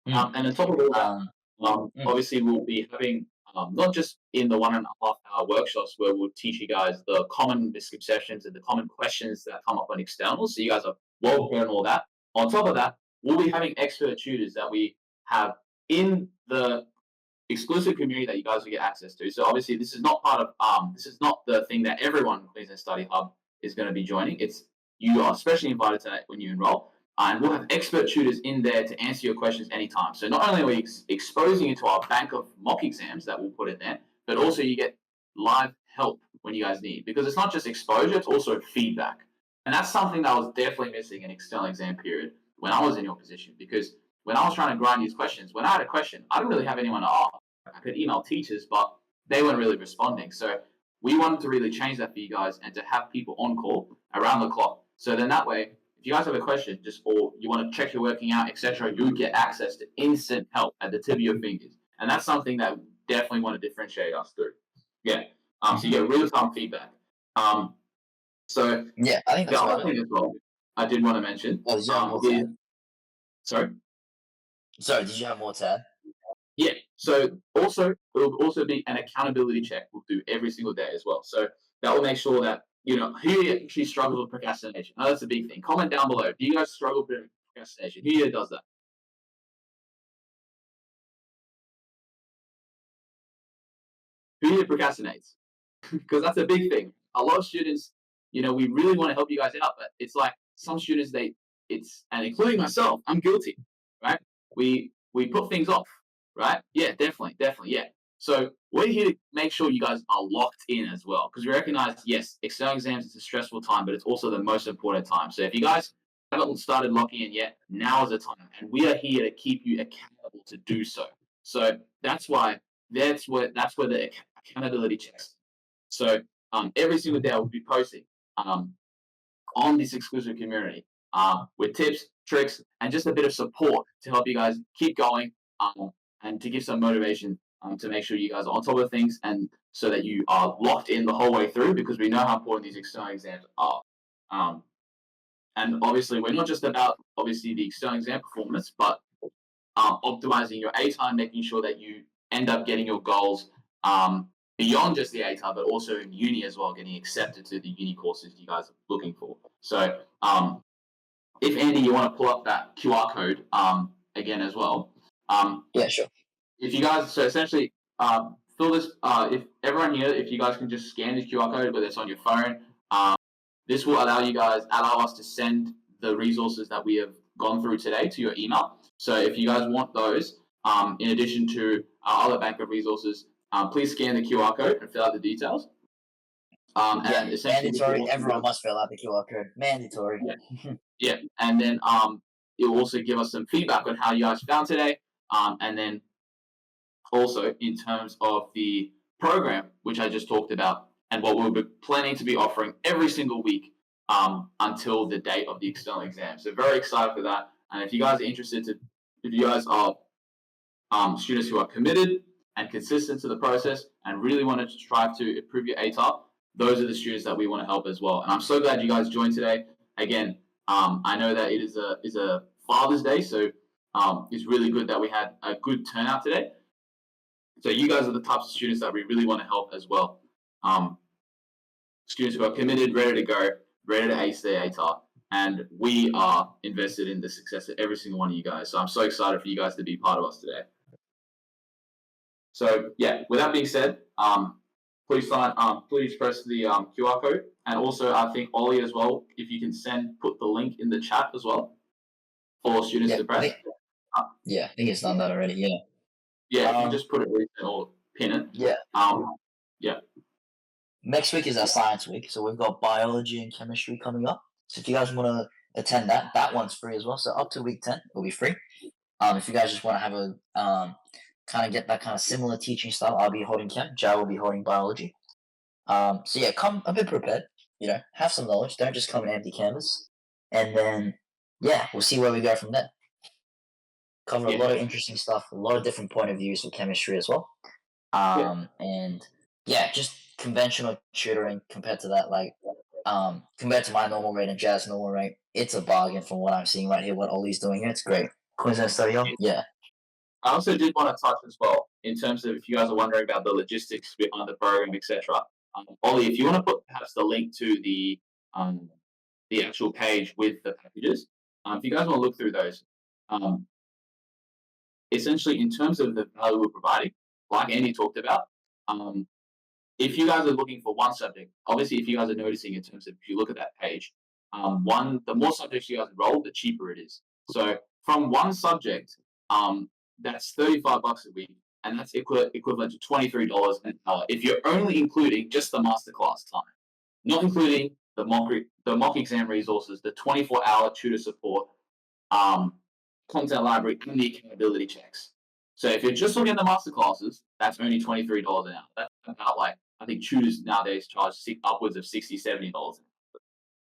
And on top of all that, Mm. obviously we'll be having not just in the 1.5 hour workshops where we'll teach you guys the common misconceptions and the common questions that come up on externals, so you guys are well prepared and all that. On top of that, we'll be having expert tutors that we have in the exclusive community that you guys will get access to. So obviously this is not part of this is not the thing that everyone in Queensland Study Hub is going to be joining. It's you are especially invited to that when you enroll. And we'll have expert tutors in there to answer your questions anytime. So not only are we exposing you to our bank of mock exams that we'll put in there, but also you get live help when you guys need. Because it's not just exposure, it's also feedback. And that's something that was definitely missing in external exam period when I was in your position. Because when I was trying to grind these questions, when I had a question, I didn't really have anyone to ask. I could email teachers, but they weren't really responding. So we wanted to really change that for you guys and to have people on call around the clock. So then that way, if you guys have a question, or you want to check your working out, etc., you get access to instant help at the tip of your fingers, and that's something that we definitely want to differentiate us through. Yeah. So you get real-time feedback. So yeah, I think that's the other thing as well I did want to mention. Oh, did you have more to add? Sorry. Sorry, did you have more to add? Yeah. So also it will also be an accountability check we'll do every single day as well. So that will make sure that who actually struggles with procrastination. Now, that's a big thing. Comment down below. Do you guys struggle with procrastination? Who here does that? Who here procrastinates? Because that's a big thing. A lot of students, we really want to help you guys out, but it's like some students, and including myself, I'm guilty, right? We put things off, right? Yeah, definitely, yeah. So we're here to make sure you guys are locked in as well, because we recognize, yes, external exams is a stressful time, but it's also the most important time. So if you guys haven't started locking in yet, now is the time, and we are here to keep you accountable to do so. So that's where the accountability checks. So every single day we'll be posting on this exclusive community with tips, tricks, and just a bit of support to help you guys keep going and to give some motivation to make sure you guys are on top of things and so that you are locked in the whole way through, because we know how important these external exams are. And obviously, we're not just about the external exam performance, but optimizing your A time, making sure that you end up getting your goals beyond just the A time, but also in uni as well, getting accepted to the uni courses you guys are looking for. So if Andy, you want to pull up that QR code again as well. Yeah, sure. If you guys, so essentially, fill this. If everyone here, if you guys can just scan this QR code, whether it's on your phone, this will allow us to send the resources that we have gone through today to your email. So if you guys want those, in addition to our other bank of resources, please scan the QR code and fill out the details. And essentially, mandatory. Everyone must fill out the QR code. Mandatory. Yeah, and then it will also give us some feedback on how you guys found today, and then also in terms of the program, which I just talked about, and what we'll be planning to be offering every single week until the date of the external exam. So very excited for that. And if you guys are interested if you guys are students who are committed and consistent to the process and really want to strive to improve your ATAR, those are the students that we want to help as well. And I'm so glad you guys joined today. Again, I know that it is a Father's Day, so it's really good that we had a good turnout today. So you guys are the types of students that we really want to help as well. Students who are committed, ready to go, ready to ace their ATAR. And we are invested in the success of every single one of you guys. So I'm so excited for you guys to be part of us today. So yeah, with that being said, please press the QR code. And also I think Ollie as well, if you can put the link in the chat as well for students to press. I think it's done that already, yeah. Yeah, if you just put it recent or pin it. Yeah. Yeah. Next week is our science week, so we've got biology and chemistry coming up. So if you guys want to attend that one's free as well. So up to week 10, it'll be free. If you guys just want to have a kind of get that kind of similar teaching style, I'll be holding chem, Jao will be holding biology. So yeah, come a bit prepared. Have some knowledge. Don't just come an empty canvas. And then we'll see where we go from there. Cover a lot of interesting stuff, a lot of different point of views for chemistry as well. And just conventional tutoring compared to that, compared to my normal rate and Jazz normal rate, it's a bargain from what I'm seeing right here, what Ollie's doing here. It's great. Queensland Study Hub, I also did want to touch as well, in terms of if you guys are wondering about the logistics behind the program, etc. Ollie, if you want to put perhaps the link to the actual page with the packages, if you guys want to look through those, essentially in terms of the value we're providing, like Andy talked about, if you guys are looking for one subject, obviously if you guys are noticing in terms of if you look at that page, the more subjects you guys enroll, the cheaper it is. So from one subject, that's $35 a week, and that's equivalent to $23 an hour if you're only including just the masterclass time, not including the mock exam resources, the 24-hour tutor support, content library, and the accountability checks. So if you're just looking at the masterclasses, that's only $23 an hour. That's about I think tutors nowadays charge upwards of $60, $70 an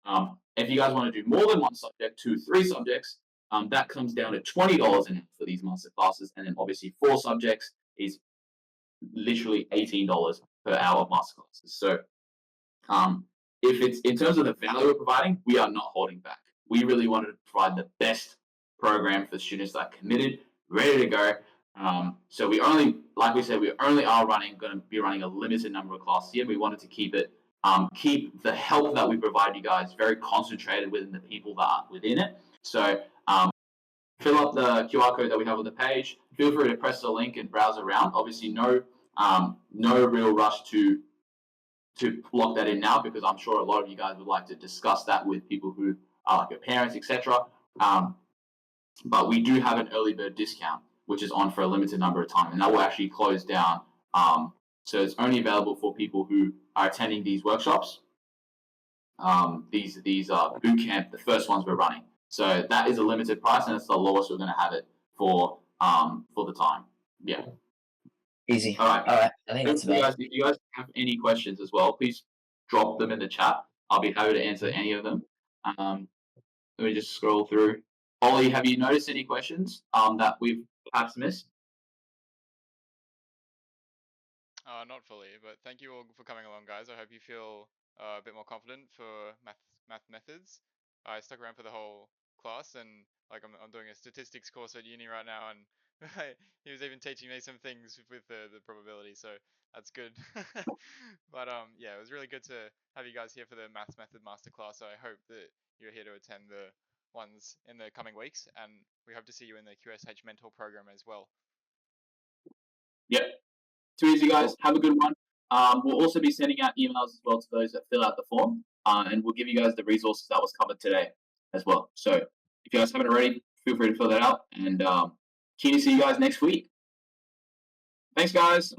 hour. If you guys want to do more than one subject, 2, 3 subjects, that comes down to $20 an hour for these masterclasses, and then obviously 4 subjects is literally $18 per hour of masterclasses. So if it's in terms of the value we're providing, we are not holding back. We really wanted to provide the best program for students that are committed, ready to go. So we only, like we said, we only are going to be running a limited number of classes here. We wanted to keep the help that we provide you guys very concentrated within the people that are within it. So fill up the QR code that we have on the page. Feel free to press the link and browse around. Obviously, no real rush to lock that in now, because I'm sure a lot of you guys would like to discuss that with people who are like your parents, etc. But we do have an early bird discount, which is on for a limited number of time, and that will actually close down. So it's only available for people who are attending these workshops. These bootcamp, the first ones we're running. So that is a limited price, and it's the lowest we're going to have it for the time. Yeah. Easy. All right. I think that's about. If you guys have any questions as well, please drop them in the chat. I'll be happy to answer any of them. Let me just scroll through. Ollie, have you noticed any questions that we've perhaps missed? Not fully, but thank you all for coming along, guys. I hope you feel a bit more confident for math methods. I stuck around for the whole class, and I'm doing a statistics course at uni right now, and he was even teaching me some things with the probability, so that's good. But it was really good to have you guys here for the maths method masterclass. So I hope that you're here to attend the ones in the coming weeks, and we hope to see you in the QSH mentor program as well. Yep. Too easy, guys. Have a good one. We'll also be sending out emails as well to those that fill out the form, and we'll give you guys the resources that was covered today as well. So if you guys haven't already, feel free to fill that out, and keen to see you guys next week. Thanks, guys.